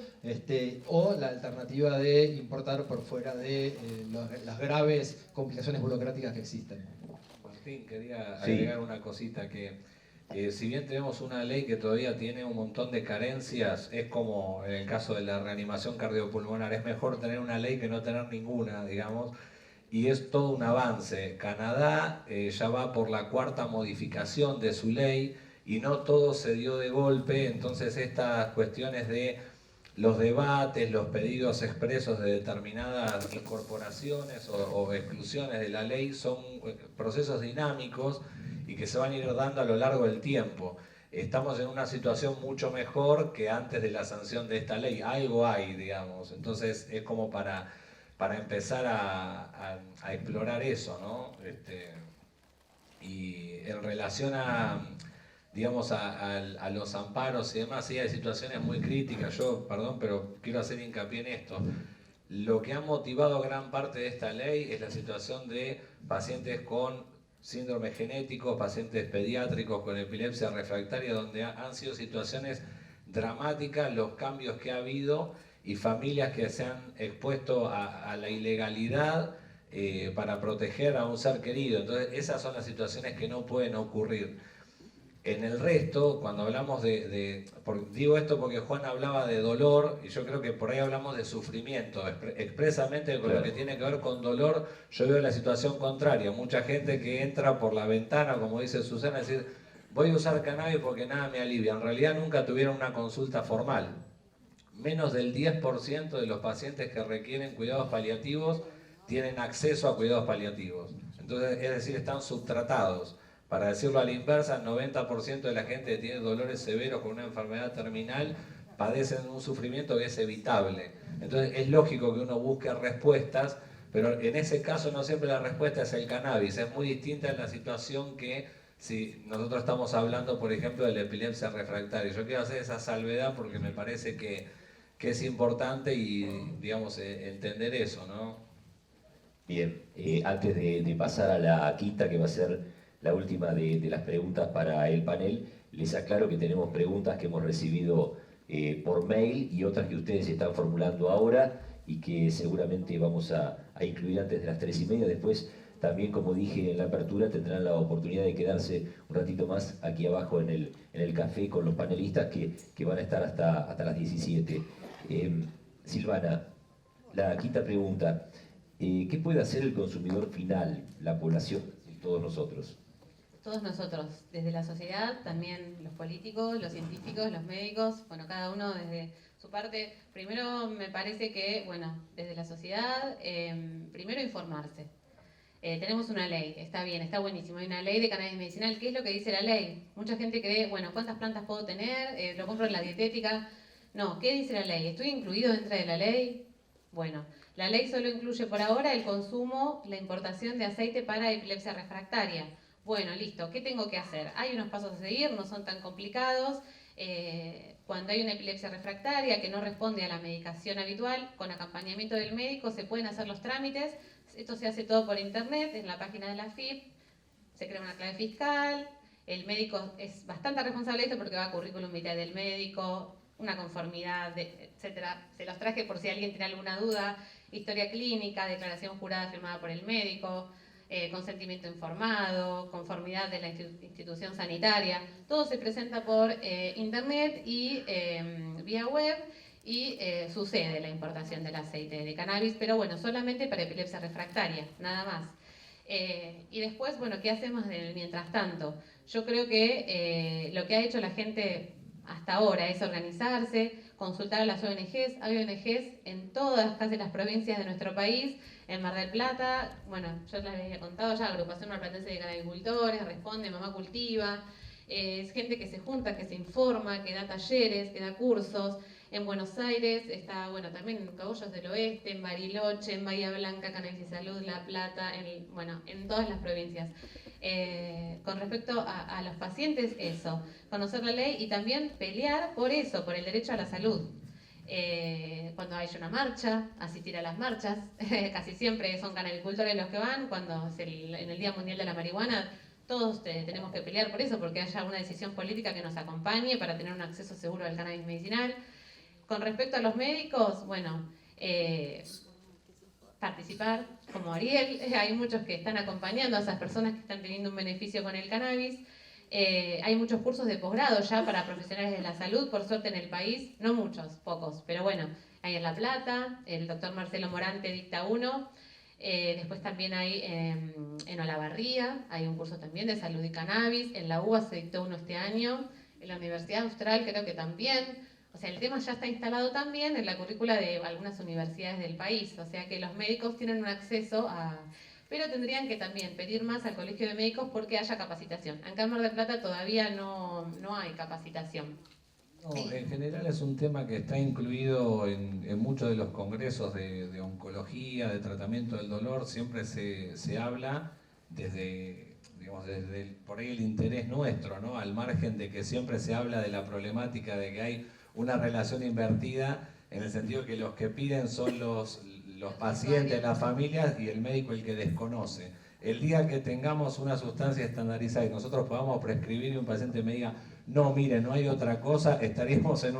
o la alternativa de importar por fuera de las graves complicaciones burocráticas que existen. Martín, quería agregar una cosita, que si bien tenemos una ley que todavía tiene un montón de carencias, es como en el caso de la reanimación cardiopulmonar, es mejor tener una ley que no tener ninguna, digamos, y es todo un avance. Canadá ya va por la 4ª modificación de su ley y no todo se dio de golpe, entonces estas cuestiones de los debates, los pedidos expresos de determinadas incorporaciones o exclusiones de la ley son procesos dinámicos y que se van a ir dando a lo largo del tiempo. Estamos en una situación mucho mejor que antes de la sanción de esta ley. Algo hay, digamos. Entonces es como para empezar a explorar eso, ¿no? Y en relación a, digamos, a los amparos y demás, sí hay situaciones muy críticas. Yo, perdón, pero quiero hacer hincapié en esto. Lo que ha motivado gran parte de esta ley es la situación de pacientes con síndrome genético, pacientes pediátricos con epilepsia refractaria, donde han sido situaciones dramáticas los cambios que ha habido y familias que se han expuesto a la ilegalidad para proteger a un ser querido. Entonces esas son las situaciones que no pueden ocurrir. En el resto, cuando hablamos digo esto porque Juan hablaba de dolor, y yo creo que por ahí hablamos de sufrimiento, expresamente con lo que tiene que ver con dolor, yo veo la situación contraria, mucha gente que entra por la ventana, como dice Susana, decir, voy a usar cannabis porque nada me alivia, en realidad nunca tuvieron una consulta formal. Menos del 10% de los pacientes que requieren cuidados paliativos tienen acceso a cuidados paliativos, entonces, es decir, están subtratados. Para decirlo a la inversa, el 90% de la gente que tiene dolores severos con una enfermedad terminal padecen un sufrimiento que es evitable. Entonces es lógico que uno busque respuestas, pero en ese caso no siempre la respuesta es el cannabis. Es muy distinta en la situación que si nosotros estamos hablando, por ejemplo, de la epilepsia refractaria. Yo quiero hacer esa salvedad porque me parece que es importante y, digamos, entender eso, ¿no? Bien, antes de pasar a la quinta, que va a ser la última de las preguntas para el panel, les aclaro que tenemos preguntas que hemos recibido por mail y otras que ustedes están formulando ahora y que seguramente vamos a incluir antes de las 3:30. Después, también, como dije en la apertura, tendrán la oportunidad de quedarse un ratito más aquí abajo en el café con los panelistas que van a estar hasta las 17. Silvana, la quinta pregunta. ¿Qué puede hacer el consumidor final, la población y todos nosotros? Todos nosotros, desde la sociedad, también los políticos, los científicos, los médicos, bueno, cada uno desde su parte. Primero me parece que, bueno, desde la sociedad, primero informarse. Tenemos una ley, está bien, está buenísimo, hay una ley de cannabis medicinal. ¿Qué es lo que dice la ley? Mucha gente cree, bueno, ¿cuántas plantas puedo tener? ¿Lo compro en la dietética? No, ¿qué dice la ley? ¿Estoy incluido dentro de la ley? Bueno, la ley solo incluye por ahora el consumo, la importación de aceite para epilepsia refractaria. Bueno, listo, ¿qué tengo que hacer? Hay unos pasos a seguir, no son tan complicados. Cuando hay una epilepsia refractaria que no responde a la medicación habitual, con acompañamiento del médico se pueden hacer los trámites. Esto se hace todo por internet, en la página de la AFIP, se crea una clave fiscal, el médico es bastante responsable de esto porque va a currículum vitae del médico, una conformidad, etcétera. Se los traje por si alguien tiene alguna duda, historia clínica, declaración jurada firmada por el médico, consentimiento informado, conformidad de la institución sanitaria. Todo se presenta por internet y vía web y sucede la importación del aceite de cannabis, pero bueno, solamente para epilepsia refractaria, nada más. Y después, bueno, ¿qué hacemos mientras tanto? Yo creo que lo que ha hecho la gente hasta ahora es organizarse, consultar a las ONGs. Hay ONGs en todas casi las provincias de nuestro país. En Mar del Plata, bueno, yo les había contado ya, Agrupación Marplatense de Canabicultores, Responde, Mamá Cultiva. Es gente que se junta, que se informa, que da talleres, que da cursos. En Buenos Aires está, bueno, también en Cogollos del Oeste, en Bariloche, en Bahía Blanca, Cannabis y Salud, La Plata, bueno, en todas las provincias. Con respecto a los pacientes, eso, conocer la ley y también pelear por eso, por el derecho a la salud. Cuando hay una marcha, asistir a las marchas, casi siempre son canabicultores los que van, cuando es en el Día Mundial de la Marihuana, todos tenemos que pelear por eso, porque haya una decisión política que nos acompañe para tener un acceso seguro al cannabis medicinal. Con respecto a los médicos, bueno, participar, como Ariel, hay muchos que están acompañando a esas personas que están teniendo un beneficio con el cannabis. Hay muchos cursos de posgrado ya para profesionales de la salud, por suerte en el país, no muchos, pocos, pero bueno, hay en La Plata, el doctor Marcelo Morante dicta uno, después también hay en Olavarría, hay un curso también de salud y cannabis, en la UBA se dictó uno este año, en la Universidad Austral creo que también, o sea, el tema ya está instalado también en la currícula de algunas universidades del país, o sea que los médicos tienen un acceso a... Pero tendrían que también pedir más al Colegio de Médicos porque haya capacitación. En Mar del Plata todavía no hay capacitación. No, en general es un tema que está incluido en muchos de los congresos de oncología, de tratamiento del dolor, siempre se habla desde, digamos, por ahí el interés nuestro, ¿no? Al margen de que siempre se habla de la problemática de que hay una relación invertida, en el sentido que los que piden son los pacientes, las familias y el médico el que desconoce. El día que tengamos una sustancia estandarizada y nosotros podamos prescribir y un paciente me diga, no, mire, no hay otra cosa, estaríamos en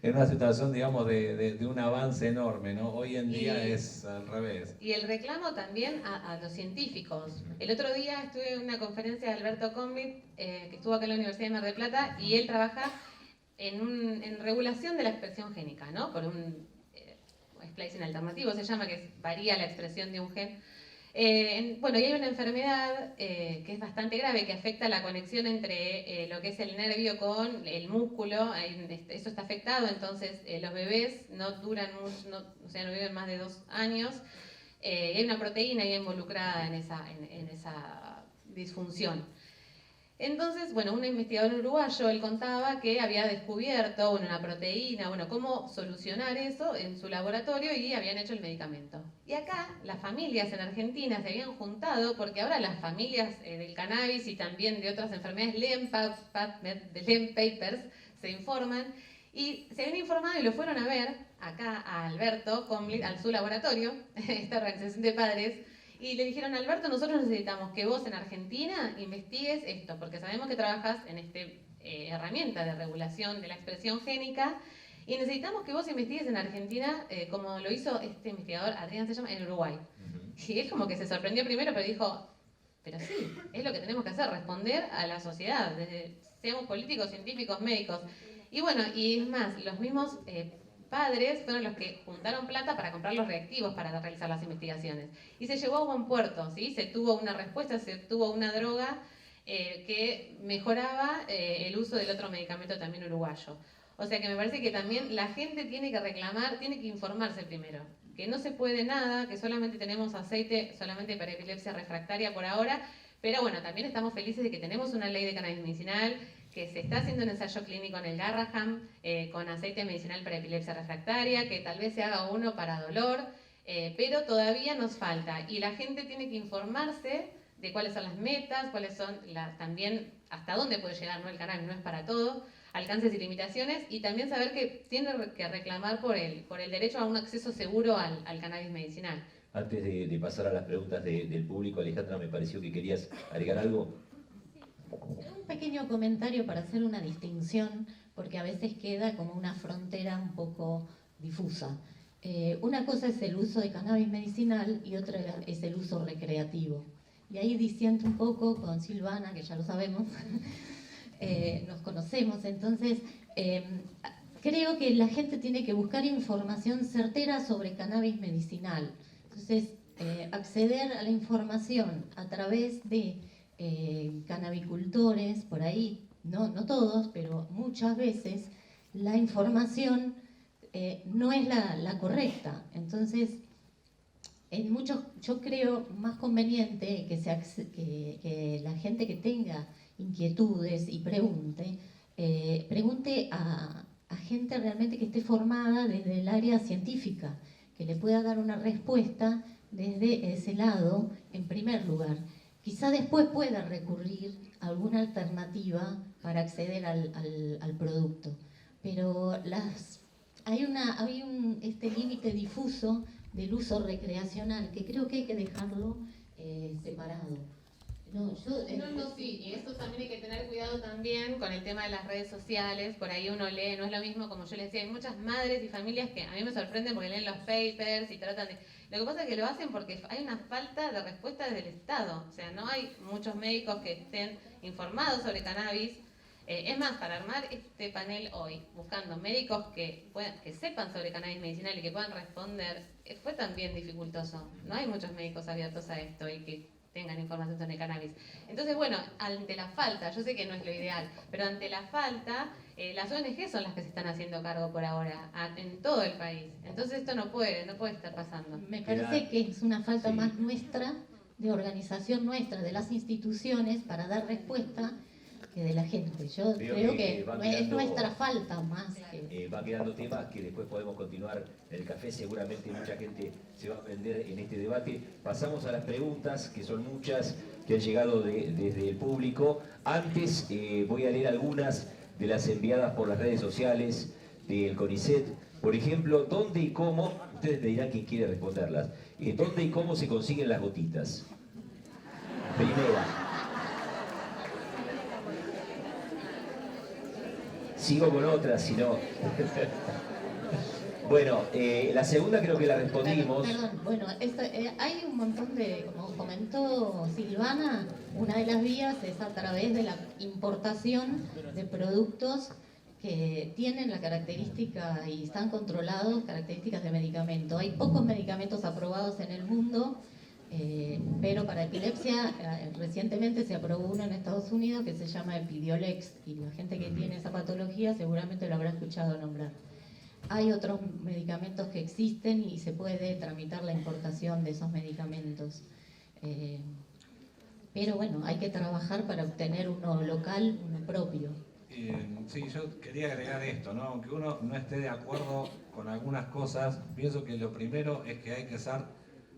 una situación, digamos, de un avance enorme, ¿no? Hoy en día es al revés. Y el reclamo también a los científicos. El otro día estuve en una conferencia de Alberto Comlit, que estuvo acá en la Universidad de Mar del Plata, y él trabaja en regulación de la expresión génica, ¿no? Por un splicing alternativo se llama, que varía la expresión de un gen. Bueno, y hay una enfermedad que es bastante grave, que afecta la conexión entre lo que es el nervio con el músculo, eso está afectado, entonces los bebés no duran mucho, o sea, no viven más de 2 años, y hay una proteína ahí involucrada en esa disfunción. Entonces, bueno, un investigador uruguayo, él contaba que había descubierto una proteína, bueno, cómo solucionar eso en su laboratorio y habían hecho el medicamento. Y acá las familias en Argentina se habían juntado porque ahora las familias del cannabis y también de otras enfermedades leen papers, se informan y se habían informado y lo fueron a ver acá a Alberto Comlit, a su laboratorio, esta organización de padres. Y le dijeron, Alberto, nosotros necesitamos que vos en Argentina investigues esto, porque sabemos que trabajas en esta herramienta de regulación de la expresión génica, y necesitamos que vos investigues en Argentina, como lo hizo este investigador, Adrián se llama, en Uruguay. Y él como que se sorprendió primero, pero dijo, pero sí, es lo que tenemos que hacer, responder a la sociedad, seamos políticos, científicos, médicos. Y bueno, y es más, los mismos padres fueron los que juntaron plata para comprar los reactivos para realizar las investigaciones. Y se llevó a buen puerto, ¿sí? Se tuvo una respuesta, se tuvo una droga que mejoraba el uso del otro medicamento también uruguayo. O sea que me parece que también la gente tiene que reclamar, tiene que informarse primero. Que no se puede nada, que solamente tenemos aceite, solamente para epilepsia refractaria por ahora, pero bueno, también estamos felices de que tenemos una ley de cannabis medicinal, que se está haciendo un ensayo clínico en el Garrahan con aceite medicinal para epilepsia refractaria, que tal vez se haga uno para dolor, pero todavía nos falta. Y la gente tiene que informarse de cuáles son las metas, cuáles son también hasta dónde puede llegar, ¿no? El cannabis no es para todo, alcances y limitaciones, y también saber que tiene que reclamar por el derecho a un acceso seguro al cannabis medicinal. Antes de pasar a las preguntas del público, Alejandra, me pareció que querías agregar algo. Un pequeño comentario para hacer una distinción, porque a veces queda como una frontera un poco difusa. Una cosa es el uso de cannabis medicinal y otra es el uso recreativo. Y ahí disiento un poco con Silvana, que ya lo sabemos, nos conocemos, entonces creo que la gente tiene que buscar información certera sobre cannabis medicinal. Entonces, acceder a la información a través de cannabicultores, por ahí, no todos, pero muchas veces la información no es la correcta. Entonces, yo creo más conveniente que la gente que tenga inquietudes y pregunte a gente realmente que esté formada desde el área científica, que le pueda dar una respuesta desde ese lado en primer lugar. Quizá después pueda recurrir a alguna alternativa para acceder al producto, pero hay este límite difuso del uso recreacional que creo que hay que dejarlo separado. Sí, y eso también hay que tener cuidado también con el tema de las redes sociales, por ahí uno lee, no es lo mismo, como yo les decía, hay muchas madres y familias que a mí me sorprenden porque leen los papers y tratan de... Lo que pasa es que lo hacen porque hay una falta de respuesta desde el Estado. O sea, no hay muchos médicos que estén informados sobre cannabis. Es más, para armar este panel hoy, buscando médicos que sepan sobre cannabis medicinal y que puedan responder, fue también dificultoso. No hay muchos médicos abiertos a esto y que tengan información sobre cannabis. Entonces, bueno, ante la falta, yo sé que no es lo ideal, pero ante la falta, las ONG son las que se están haciendo cargo por ahora, en todo el país. Entonces esto no puede estar pasando. Me parece que es una falta más nuestra, de organización nuestra, de las instituciones, para dar respuesta, que de la gente. Yo creo que es nuestra falta más que... Va quedando temas que después podemos continuar en el café. Seguramente mucha gente se va a aprender en este debate. Pasamos a las preguntas, que son muchas, que han llegado desde el público. Antes voy a leer algunas de las enviadas por las redes sociales del CONICET. Por ejemplo, ¿dónde y cómo? Ustedes me dirán quién quiere responderlas. ¿Dónde y cómo se consiguen las gotitas? Primera. Sigo con otras, si no. Bueno, la segunda creo que la respondimos. Perdón, bueno, hay un montón de, como comentó Silvana, una de las vías es a través de la importación de productos que tienen la característica y están controlados, características de medicamento. Hay pocos medicamentos aprobados en el mundo, pero para epilepsia recientemente se aprobó uno en Estados Unidos que se llama Epidiolex, y la gente que tiene esa patología seguramente lo habrá escuchado nombrar. Hay otros medicamentos que existen y se puede tramitar la importación de esos medicamentos. Pero bueno, hay que trabajar para obtener uno local, uno propio. Sí, yo quería agregar esto, ¿no? Aunque uno no esté de acuerdo con algunas cosas, pienso que lo primero es que hay que ser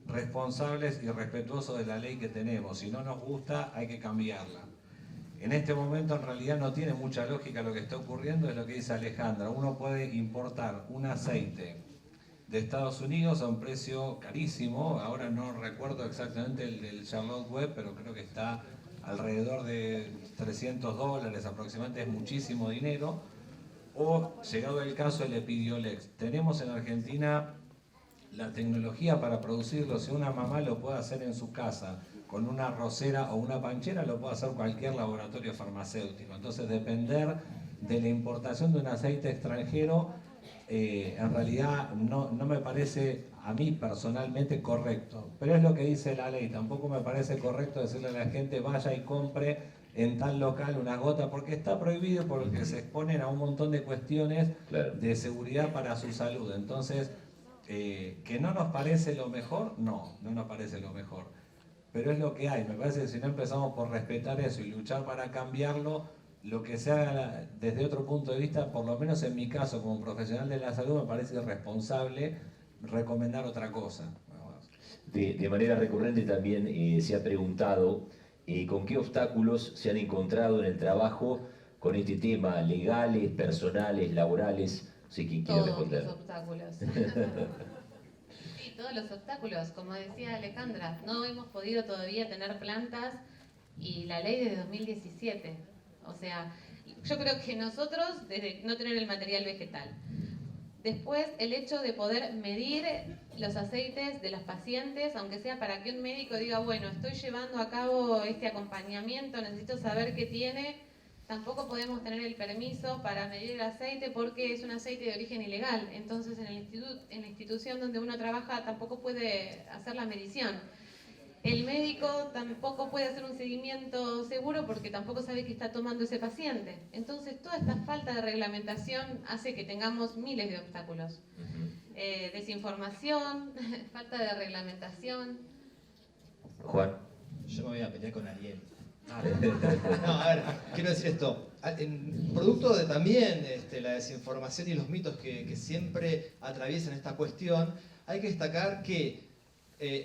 responsables y respetuosos de la ley que tenemos. Si no nos gusta, hay que cambiarla. En este momento en realidad no tiene mucha lógica lo que está ocurriendo, es lo que dice Alejandra. Uno puede importar un aceite de Estados Unidos a un precio carísimo, ahora no recuerdo exactamente el del Charlotte Web, pero creo que está alrededor de $300 aproximadamente, es muchísimo dinero. O, llegado el caso, el Epidiolex. Tenemos en Argentina la tecnología para producirlo. Si una mamá lo puede hacer en su casa con una rosera o una panchera, lo puede hacer cualquier laboratorio farmacéutico. Entonces, depender de la importación de un aceite extranjero en realidad no me parece a mí personalmente correcto, pero es lo que dice la ley. Tampoco me parece correcto decirle a la gente vaya y compre en tal local una gota, porque está prohibido, porque se exponen a un montón de cuestiones de seguridad para su salud. Entonces, ¿que no nos parece lo mejor? No nos parece lo mejor, pero es lo que hay. Me parece que si no empezamos por respetar eso y luchar para cambiarlo, lo que se haga desde otro punto de vista, por lo menos en mi caso como profesional de la salud, me parece irresponsable recomendar otra cosa. De manera recurrente también se ha preguntado con qué obstáculos se han encontrado en el trabajo con este tema, legales, personales, laborales. No sé quién quiere responder. Todos los obstáculos. Sí, todos los obstáculos. Como decía Alejandra, no hemos podido todavía tener plantas y la ley de 2017. O sea, yo creo que nosotros, desde no tener el material vegetal, después el hecho de poder medir los aceites de los pacientes, aunque sea para que un médico diga, bueno, estoy llevando a cabo este acompañamiento, necesito saber qué tiene, tampoco podemos tener el permiso para medir el aceite porque es un aceite de origen ilegal. Entonces en la institución donde uno trabaja tampoco puede hacer la medición. El médico tampoco puede hacer un seguimiento seguro porque tampoco sabe qué está tomando ese paciente. Entonces, toda esta falta de reglamentación hace que tengamos miles de obstáculos. Desinformación, falta de reglamentación. Juan. Yo me voy a pelear con Ariel. No, a ver, quiero decir esto. Producto de también la desinformación y los mitos que siempre atraviesan esta cuestión, hay que destacar que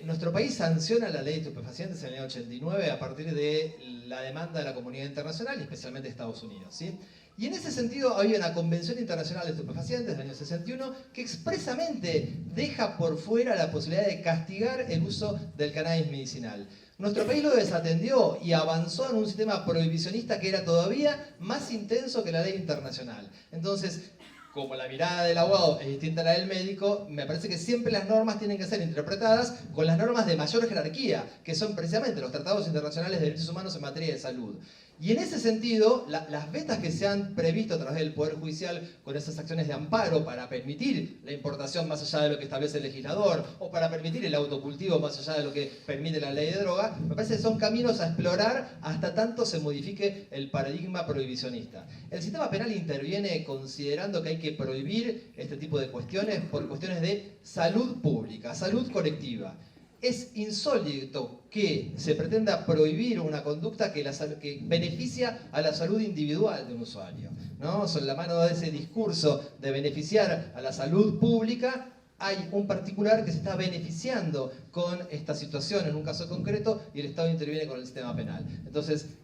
nuestro país sanciona la ley de estupefacientes en el año 89 a partir de la demanda de la comunidad internacional y especialmente de Estados Unidos, ¿sí? Y en ese sentido había una Convención Internacional de Estupefacientes del año 61 que expresamente deja por fuera la posibilidad de castigar el uso del cannabis medicinal. Nuestro país lo desatendió y avanzó en un sistema prohibicionista que era todavía más intenso que la ley internacional. Entonces, como la mirada del abogado es distinta a la del médico, me parece que siempre las normas tienen que ser interpretadas con las normas de mayor jerarquía, que son precisamente los tratados internacionales de derechos humanos en materia de salud. Y en ese sentido, las vetas que se han previsto a través del Poder Judicial con esas acciones de amparo para permitir la importación más allá de lo que establece el legislador, o para permitir el autocultivo más allá de lo que permite la ley de droga, me parece que son caminos a explorar hasta tanto se modifique el paradigma prohibicionista. El sistema penal interviene considerando que hay que prohibir este tipo de cuestiones por cuestiones de salud pública, salud colectiva. Es insólito que se pretenda prohibir una conducta que beneficia a la salud individual de un usuario, ¿no? Sobre la mano de ese discurso de beneficiar a la salud pública, hay un particular que se está beneficiando con esta situación en un caso concreto y el Estado interviene con el sistema penal. Entonces,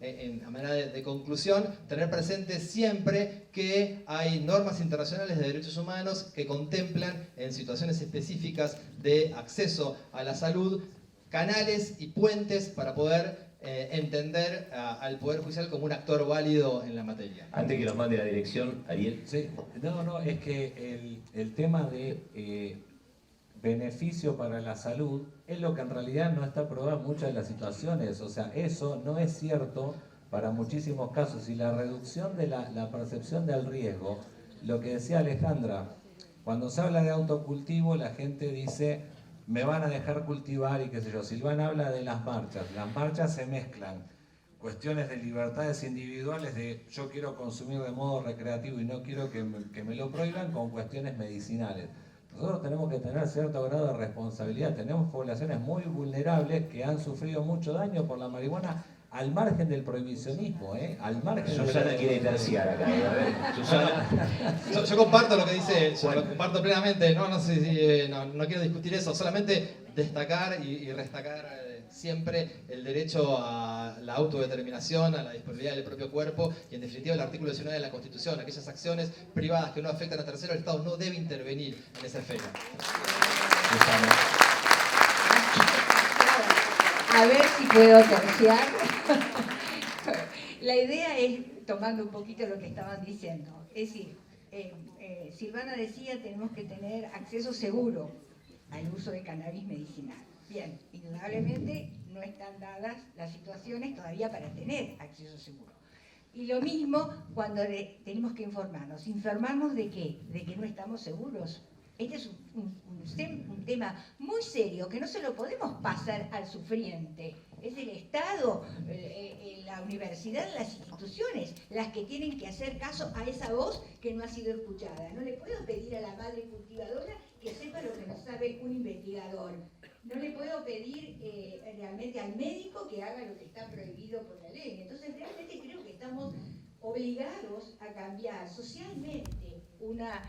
a manera de conclusión, tener presente siempre que hay normas internacionales de derechos humanos que contemplan en situaciones específicas de acceso a la salud canales y puentes para poder entender al Poder Judicial como un actor válido en la materia. Antes que nos mande la dirección, Ariel. Sí, no, es que el tema de beneficio para la salud es lo que en realidad no está probado en muchas de las situaciones. O sea, eso no es cierto para muchísimos casos. Y la reducción de la percepción del riesgo, lo que decía Alejandra, cuando se habla de autocultivo, la gente dice, me van a dejar cultivar y qué sé yo. Silvana habla de las marchas se mezclan cuestiones de libertades individuales de yo quiero consumir de modo recreativo y no quiero que me lo prohíban con cuestiones medicinales. Nosotros tenemos que tener cierto grado de responsabilidad. Tenemos poblaciones muy vulnerables que han sufrido mucho daño por la marihuana al margen del prohibicionismo, al margen. Susana quiere terciar acá. A ver, Susana. Yo comparto lo que dice, yo lo comparto plenamente, no quiero discutir eso, solamente destacar y restacar siempre el derecho a la autodeterminación, a la disponibilidad del propio cuerpo y en definitiva el artículo 19 de la Constitución, aquellas acciones privadas que no afectan a terceros, el Estado no debe intervenir en esa esfera. A ver si puedo terciar. La idea es, tomando un poquito lo que estaban diciendo, es decir, Silvana decía tenemos que tener acceso seguro al uso de cannabis medicinal. Bien, indudablemente no están dadas las situaciones todavía para tener acceso seguro. Y lo mismo cuando tenemos que informarnos. ¿Informarnos de qué? De que no estamos seguros. Este es un tema muy serio que no se lo podemos pasar al sufriente. Es el Estado, la universidad, las instituciones las que tienen que hacer caso a esa voz que no ha sido escuchada. No le puedo pedir a la madre cultivadora que sepa lo que no sabe un investigador. No le puedo pedir realmente al médico que haga lo que está prohibido por la ley. Entonces realmente creo que estamos obligados a cambiar socialmente una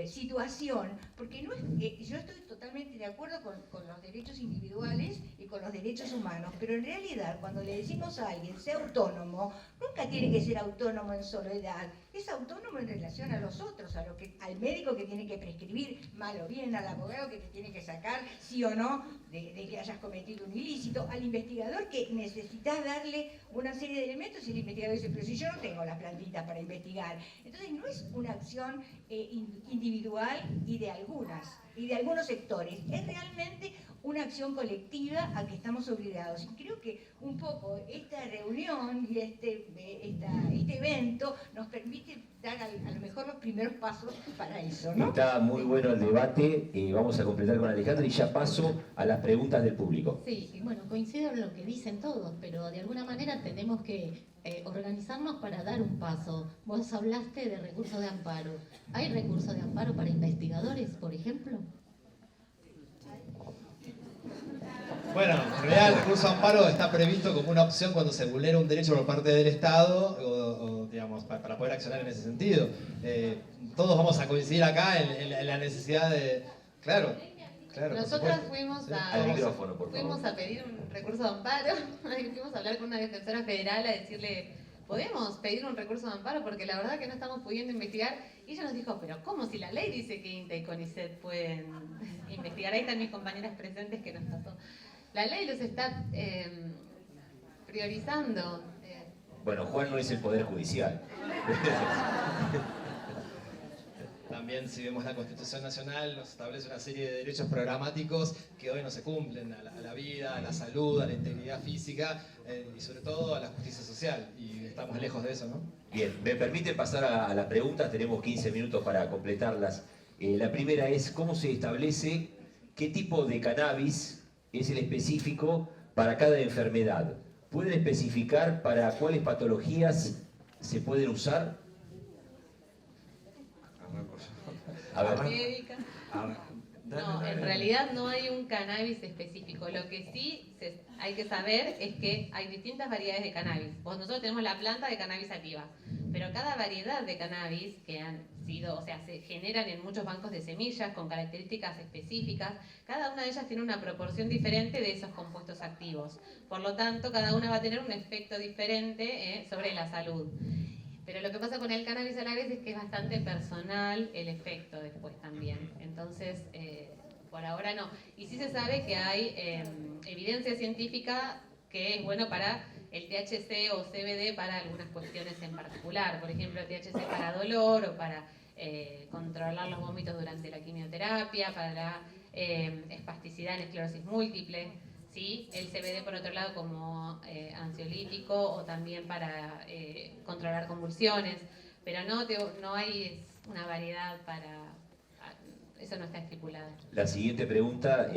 situación, porque no es, yo estoy totalmente de acuerdo con los derechos individuales y con los derechos humanos, pero en realidad cuando le decimos a alguien sea autónomo, nunca tiene que ser autónomo en soledad, es autónomo en relación a los otros, al médico que tiene que prescribir mal o bien, al abogado que te tiene que sacar sí o no de que hayas cometido un ilícito, al investigador que necesitas darle una serie de elementos y el investigador dice, pero si yo no tengo las plantitas para investigar. Entonces no es una acción individual y de algunos sectores, es realmente una acción colectiva a que estamos obligados. Y creo que un poco esta reunión y este evento nos permite dar a lo mejor los primeros pasos para eso, ¿no? Está muy bueno el debate, vamos a completar con Alejandra y ya paso a las preguntas del público. Sí, y bueno, coincido en lo que dicen todos, pero de alguna manera tenemos que organizarnos para dar un paso. Vos hablaste de recursos de amparo. ¿Hay recursos de amparo para investigadores, por ejemplo? Bueno, en realidad el recurso de amparo está previsto como una opción cuando se vulnera un derecho por parte del Estado o digamos, para poder accionar en ese sentido. Todos vamos a coincidir acá en la necesidad de... Claro. Nosotras fuimos Al micrófono, por favor. fuimos a pedir un recurso de amparo, fuimos a hablar con una defensora federal a decirle, ¿podemos pedir un recurso de amparo? Porque la verdad que no estamos pudiendo investigar. Y ella nos dijo, pero ¿cómo? Si la ley dice que INTA y CONICET pueden investigar. Ahí están mis compañeras presentes que nos pasó. La ley los está priorizando. Bueno, Juan no es el Poder Judicial. también si vemos la Constitución Nacional nos establece una serie de derechos programáticos que hoy no se cumplen, a la vida, a la salud, a la integridad física y sobre todo a la justicia social, y estamos lejos de eso, ¿no? Bien, me permite pasar a las preguntas, tenemos 15 minutos para completarlas. La primera es, ¿cómo se establece qué tipo de cannabis es el específico para cada enfermedad? ¿Pueden especificar para cuáles patologías se pueden usar? A ver. Médica. No, en realidad no hay un cannabis específico. Lo que sí hay que saber es que hay distintas variedades de cannabis. Nosotros tenemos la planta de cannabis sativa, pero cada variedad de cannabis que han sido, o sea, se generan en muchos bancos de semillas con características específicas, cada una de ellas tiene una proporción diferente de esos compuestos activos. Por lo tanto, cada una va a tener un efecto diferente sobre la salud. Pero lo que pasa con el cannabis a la vez es que es bastante personal el efecto después también. Entonces, por ahora no. Y sí se sabe que hay evidencia científica que es bueno para el THC o CBD para algunas cuestiones en particular. Por ejemplo, el THC para dolor o para controlar los vómitos durante la quimioterapia, para la espasticidad en esclerosis múltiple. ¿Sí? El CBD, por otro lado, como ansiolítico o también para controlar convulsiones, pero no hay una variedad para... Eso no está estipulado. La siguiente pregunta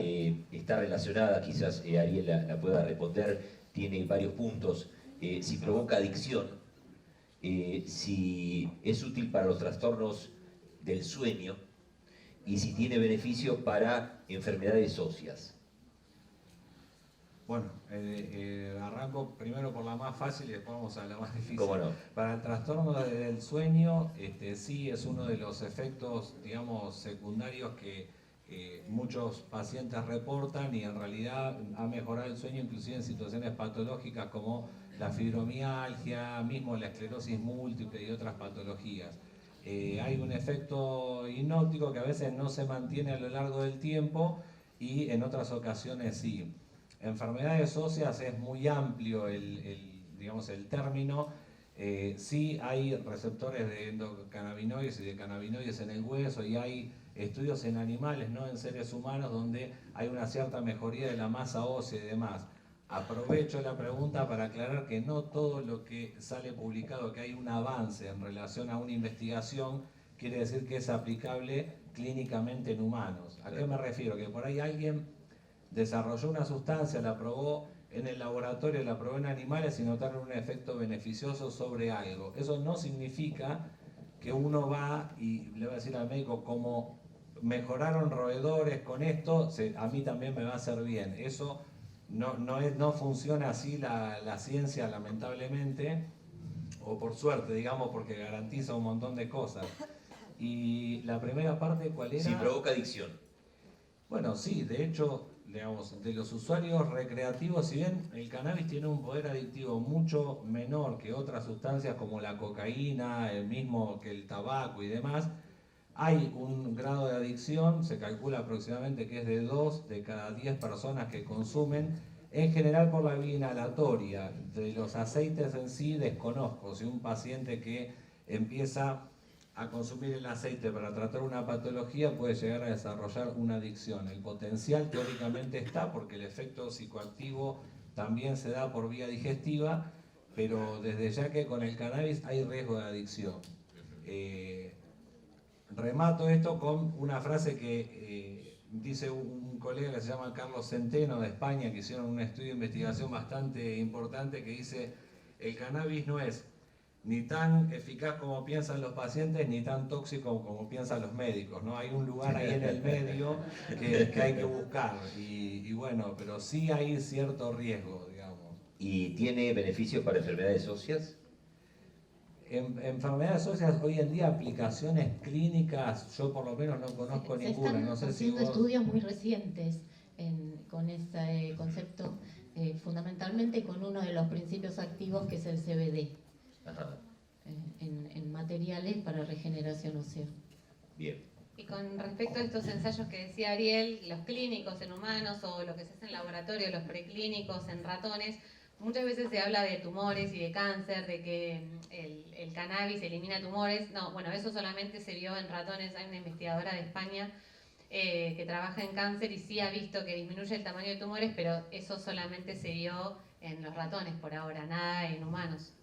está relacionada, quizás Ariel la pueda responder, tiene varios puntos. Si provoca adicción, si es útil para los trastornos del sueño y si tiene beneficio para enfermedades óseas. Bueno, arranco primero por la más fácil y después vamos a la más difícil. ¿Cómo no? Para el trastorno del sueño, sí es uno de los efectos, digamos, secundarios que muchos pacientes reportan y en realidad ha mejorado el sueño inclusive en situaciones patológicas como la fibromialgia, mismo la esclerosis múltiple y otras patologías. Hay un efecto hipnótico que a veces no se mantiene a lo largo del tiempo y en otras ocasiones sí. Enfermedades óseas es muy amplio digamos, el término. Sí hay receptores de endocannabinoides y de cannabinoides en el hueso y hay estudios en animales, no en seres humanos, donde hay una cierta mejoría de la masa ósea y demás. Aprovecho la pregunta para aclarar que no todo lo que sale publicado, que hay un avance en relación a una investigación, quiere decir que es aplicable clínicamente en humanos. ¿A qué me refiero? Que por ahí alguien desarrolló una sustancia, la probó en el laboratorio, la probó en animales y notaron un efecto beneficioso sobre algo. Eso no significa que uno va y le va a decir al médico, como mejoraron roedores con esto, a mí también me va a hacer bien. Eso no funciona así la ciencia, lamentablemente, o por suerte, digamos, porque garantiza un montón de cosas. Y la primera parte, ¿cuál era? Si provoca adicción. Bueno, sí, de hecho, digamos, de los usuarios recreativos, si bien el cannabis tiene un poder adictivo mucho menor que otras sustancias como la cocaína, el mismo que el tabaco y demás, hay un grado de adicción, se calcula aproximadamente que es de 2 de cada 10 personas que consumen, en general por la vía inhalatoria. De los aceites en sí desconozco, si un paciente que empieza a consumir el aceite para tratar una patología puede llegar a desarrollar una adicción. El potencial teóricamente está porque el efecto psicoactivo también se da por vía digestiva, pero desde ya que con el cannabis hay riesgo de adicción. Remato esto con una frase que dice un colega que se llama Carlos Centeno de España, que hicieron un estudio de investigación bastante importante, que dice: el cannabis no es ni tan eficaz como piensan los pacientes, ni tan tóxico como piensan los médicos, ¿no? Hay un lugar ahí en el medio que hay que buscar, y bueno, pero sí hay cierto riesgo, digamos. ¿Y tiene beneficios para enfermedades óseas? Enfermedades óseas, hoy en día aplicaciones clínicas, yo por lo menos no conozco ninguna, no sé si vos... estudios muy recientes con este concepto, fundamentalmente con uno de los principios activos que es el CBD. Ajá. En materiales para regeneración ósea. Bien. Y con respecto a estos ensayos que decía Ariel, los clínicos en humanos o lo que se hace en laboratorio, los preclínicos en ratones, muchas veces se habla de tumores y de cáncer, de que el cannabis elimina tumores. No, bueno, eso solamente se vio en ratones. Hay una investigadora de España que trabaja en cáncer y sí ha visto que disminuye el tamaño de tumores, pero eso solamente se vio en los ratones por ahora, nada en humanos.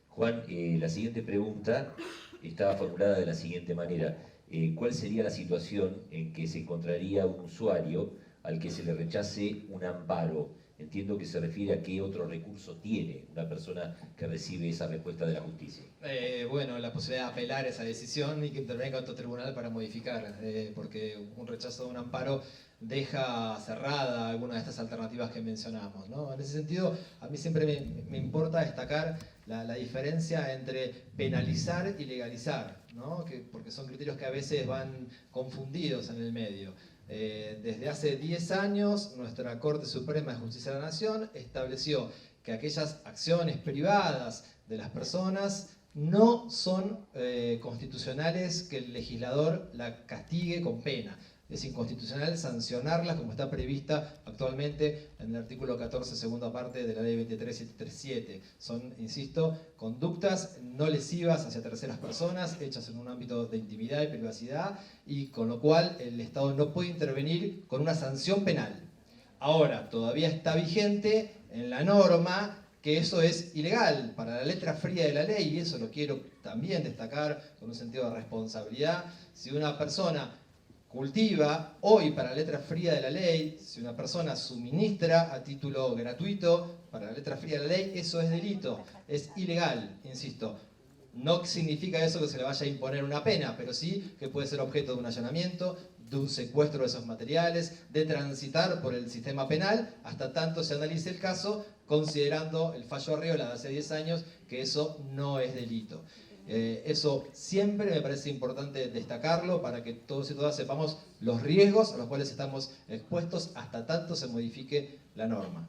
Juan, la siguiente pregunta estaba formulada de la siguiente manera. ¿Cuál sería la situación en que se encontraría un usuario al que se le rechace un amparo? Entiendo que se refiere a qué otro recurso tiene una persona que recibe esa respuesta de la justicia. Bueno, la posibilidad de apelar esa decisión y que intervenga otro tribunal para modificar, porque un rechazo de un amparo deja cerrada alguna de estas alternativas que mencionamos, ¿no? En ese sentido, a mí siempre me importa destacar la diferencia entre penalizar y legalizar, ¿no? Porque son criterios que a veces van confundidos en el medio. Desde hace 10 años, nuestra Corte Suprema de Justicia de la Nación estableció que aquellas acciones privadas de las personas no son constitucionales que el legislador la castigue con pena. Es inconstitucional sancionarlas como está prevista actualmente en el artículo 14, segunda parte de la ley 23737. Son, insisto, conductas no lesivas hacia terceras personas, hechas en un ámbito de intimidad y privacidad, y con lo cual el Estado no puede intervenir con una sanción penal. Ahora, todavía está vigente en la norma que eso es ilegal para la letra fría de la ley, y eso lo quiero también destacar con un sentido de responsabilidad. Si una persona cultiva hoy para la letra fría de la ley, si una persona suministra a título gratuito para la letra fría de la ley, eso es delito, es ilegal, insisto. No significa eso que se le vaya a imponer una pena, pero sí que puede ser objeto de un allanamiento, de un secuestro de esos materiales, de transitar por el sistema penal, hasta tanto se analice el caso, considerando el fallo Arreola de hace 10 años, que eso no es delito. Eso siempre me parece importante destacarlo para que todos y todas sepamos los riesgos a los cuales estamos expuestos hasta tanto se modifique la norma.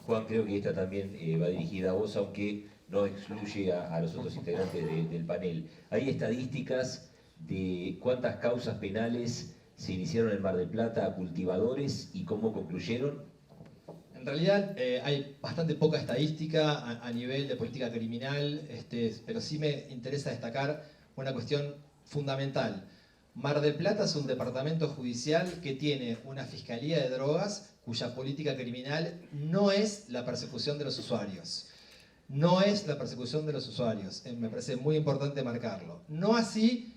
Juan, creo que esta también va dirigida a vos, aunque no excluye a los otros integrantes del panel. ¿Hay estadísticas de cuántas causas penales se iniciaron en Mar del Plata a cultivadores y cómo concluyeron? En realidad hay bastante poca estadística a nivel de política criminal, pero sí me interesa destacar una cuestión fundamental. Mar del Plata es un departamento judicial que tiene una fiscalía de drogas cuya política criminal no es la persecución de los usuarios. No es la persecución de los usuarios, me parece muy importante marcarlo. No así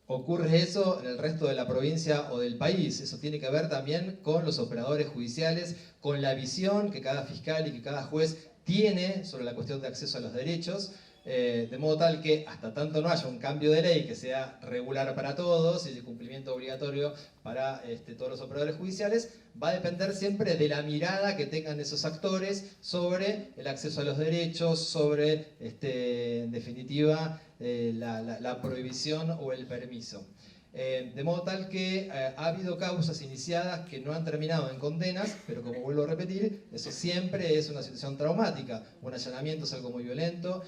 ocurre eso en el resto de la provincia o del país. Eso tiene que ver también con los operadores judiciales, con la visión que cada fiscal y que cada juez tiene sobre la cuestión de acceso a los derechos, de modo tal que hasta tanto no haya un cambio de ley que sea regular para todos y de cumplimiento obligatorio para todos los operadores judiciales, va a depender siempre de la mirada que tengan esos actores sobre el acceso a los derechos, sobre, en definitiva, la prohibición o el permiso. De modo tal que ha habido causas iniciadas que no han terminado en condenas, pero como vuelvo a repetir, eso siempre es una situación traumática. Un allanamiento es algo muy violento,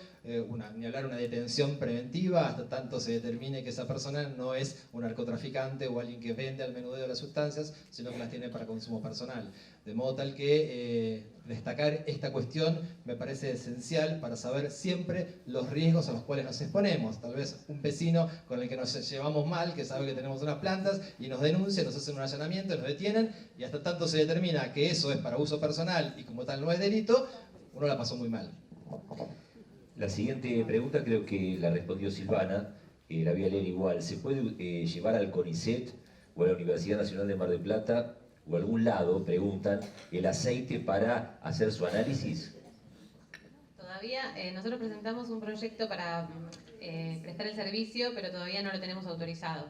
ni hablar una detención preventiva, hasta tanto se determine que esa persona no es un narcotraficante o alguien que vende al menudeo las sustancias, sino que las tiene para consumo personal. De modo tal que destacar esta cuestión me parece esencial para saber siempre los riesgos a los cuales nos exponemos. Tal vez un vecino con el que nos llevamos mal, que sabe que tenemos unas plantas y nos denuncia, nos hacen un allanamiento, nos detienen y hasta tanto se determina que eso es para uso personal y como tal no es delito, uno la pasó muy mal. La siguiente pregunta creo que la respondió Silvana, la voy a leer igual. ¿Se puede llevar al CONICET o a la Universidad Nacional de Mar del Plata o a algún lado, preguntan, el aceite para hacer su análisis? Todavía nosotros presentamos un proyecto para prestar el servicio, pero todavía no lo tenemos autorizado.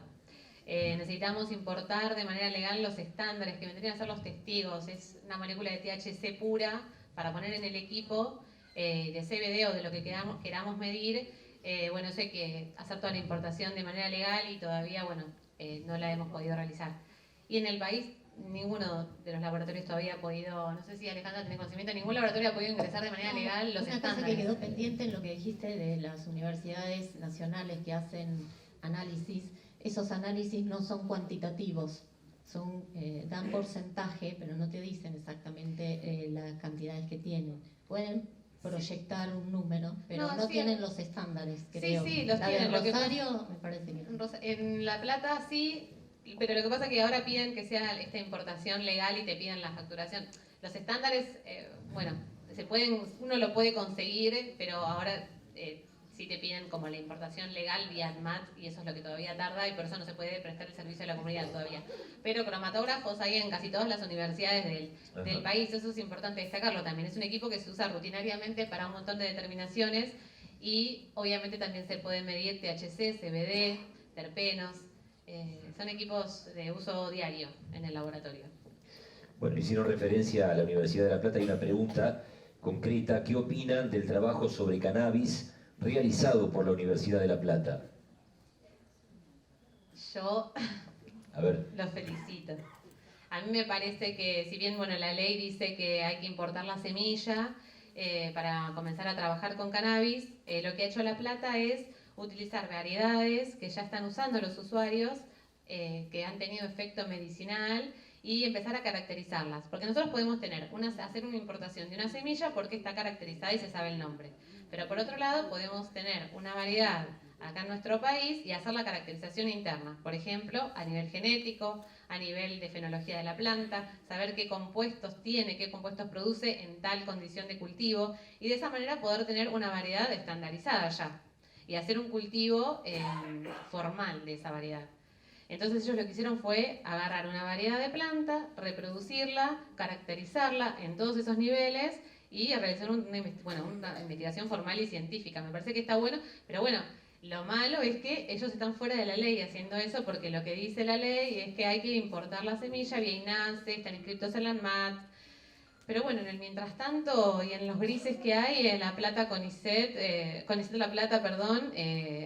Necesitamos importar de manera legal los estándares que vendrían a ser los testigos. Es una molécula de THC pura para poner en el equipo de CBD o de lo que queramos medir. Bueno, eso hay que hacer toda la importación de manera legal y todavía, bueno, no la hemos podido realizar. Y en el país ninguno de los laboratorios todavía ha podido, no sé si Alejandra tiene conocimiento, ningún laboratorio ha podido ingresar de manera legal los una estándares. Cosa que quedó pendiente en lo que dijiste de las universidades nacionales que hacen análisis, esos análisis no son cuantitativos, dan porcentaje, pero no te dicen exactamente las cantidades que tienen. pueden proyectar un número, pero No, no sí, tienen los estándares, creo. sí, los la tienen, de lo que Rosario me parece que no. En La Plata sí, pero lo que pasa es que ahora piden que sea esta importación legal y te piden la facturación. Los estándares, bueno, uno lo puede conseguir, pero ahora sí te piden como la importación legal vía ANMAT y eso es lo que todavía tarda y por eso no se puede prestar el servicio a la comunidad todavía. Pero cromatógrafos hay en casi todas las universidades del país, eso es importante destacarlo también. Es un equipo que se usa rutinariamente para un montón de determinaciones y obviamente también se puede medir THC, CBD, terpenos. Son equipos de uso diario en el laboratorio. Bueno, hicieron referencia a la Universidad de La Plata. Hay una pregunta concreta. ¿Qué opinan del trabajo sobre cannabis realizado por la Universidad de La Plata? Yo A ver. los felicito. A mí me parece que, si bien bueno, la ley dice que hay que importar la semilla para comenzar a trabajar con cannabis, lo que ha hecho La Plata es utilizar variedades que ya están usando los usuarios, que han tenido efecto medicinal, y empezar a caracterizarlas. Porque nosotros podemos hacer una importación de una semilla porque está caracterizada y se sabe el nombre. Pero por otro lado podemos tener una variedad acá en nuestro país y hacer la caracterización interna. Por ejemplo, a nivel genético, a nivel de fenología de la planta, saber qué compuestos tiene, qué compuestos produce en tal condición de cultivo, y de esa manera poder tener una variedad estandarizada ya y hacer un cultivo formal de esa variedad. Entonces ellos lo que hicieron fue agarrar una variedad de planta, reproducirla, caracterizarla en todos esos niveles y realizar una investigación formal y científica. Me parece que está bueno, pero bueno, lo malo es que ellos están fuera de la ley haciendo eso, porque lo que dice la ley es que hay que importar la semilla vía INASE, están inscritos en la ANMAT. Pero bueno, en el mientras tanto y en los grises que hay, en La Plata CONICET La Plata,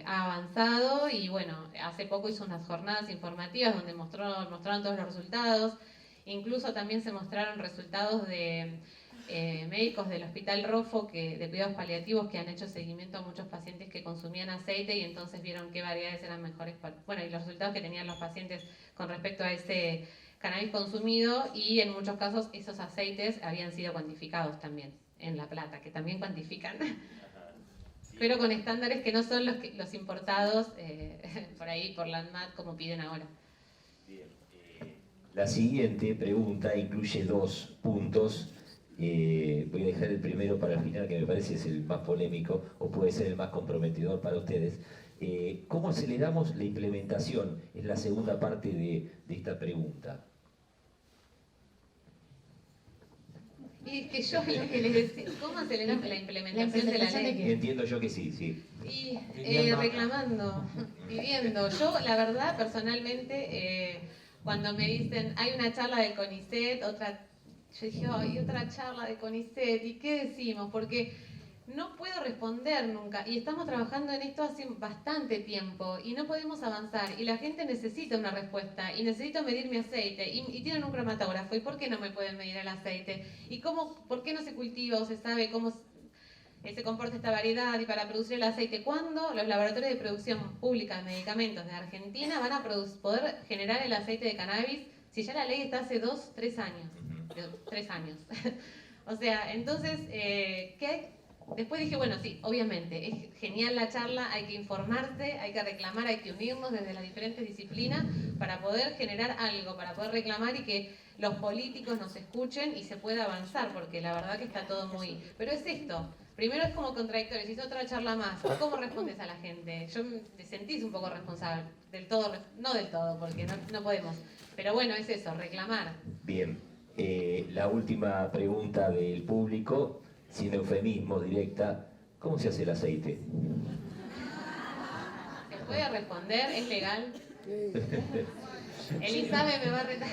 ha avanzado y bueno, hace poco hizo unas jornadas informativas donde mostraron todos los resultados. Incluso también se mostraron resultados de médicos del Hospital Rofo de cuidados paliativos que han hecho seguimiento a muchos pacientes que consumían aceite y entonces vieron qué variedades eran mejores, y los resultados que tenían los pacientes con respecto a ese cannabis consumido, y en muchos casos esos aceites habían sido cuantificados también en La Plata, que también cuantifican, pero con estándares que no son los importados por ahí, por la ANMAT, como piden ahora. Bien, la siguiente pregunta incluye 2 puntos. Voy a dejar el primero para el final, que me parece es el más polémico o puede ser el más comprometedor para ustedes. ¿Cómo aceleramos la implementación? Es la segunda parte de esta pregunta. Y es que yo lo que les decía, ¿cómo aceleramos la implementación de la ley? Entiendo yo que sí, sí. Y reclamando, pidiendo. Yo, la verdad, personalmente, cuando me dicen, hay una charla de CONICET, yo dije, hay otra charla de CONICET, ¿y qué decimos? Porque no puedo responder nunca, y estamos trabajando en esto hace bastante tiempo, y no podemos avanzar, y la gente necesita una respuesta, y necesito medir mi aceite, y tienen un cromatógrafo, ¿y por qué no me pueden medir el aceite? ¿Y por qué no se cultiva o se sabe cómo se comporta esta variedad y para producir el aceite? ¿Cuándo los laboratorios de producción pública de medicamentos de Argentina van a poder generar el aceite de cannabis si ya la ley está hace 2, 3 años? 3 años. O sea, entonces, después dije, bueno, sí, obviamente, es genial la charla, hay que informarse, hay que reclamar, hay que unirnos desde las diferentes disciplinas para poder generar algo, para poder reclamar y que los políticos nos escuchen y se pueda avanzar, porque la verdad que está todo muy... Pero es esto, primero es como contradictorio, si es otra charla más, ¿cómo respondes a la gente? Te sentís un poco responsable, no del todo, porque no podemos, pero bueno, es eso, reclamar. Bien, la última pregunta del público, sin eufemismo, directa, ¿cómo se hace el aceite? ¿Se puede responder? ¿Es legal? El ISABE me va a retar.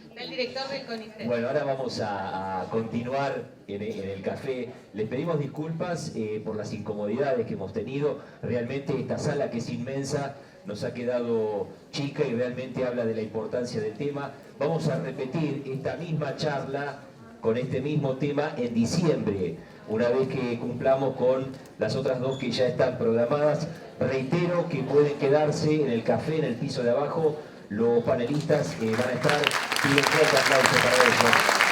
Está el director del CONICET. Bueno, ahora vamos a continuar en el café. Les pedimos disculpas por las incomodidades que hemos tenido. Realmente esta sala, que es inmensa, nos ha quedado chica y realmente habla de la importancia del tema. Vamos a repetir esta misma charla con este mismo tema en diciembre, una vez que cumplamos con las otras 2 que ya están programadas. Reitero que pueden quedarse en el café, en el piso de abajo. Los panelistas van a estar. Pido un fuerte aplauso para ellos.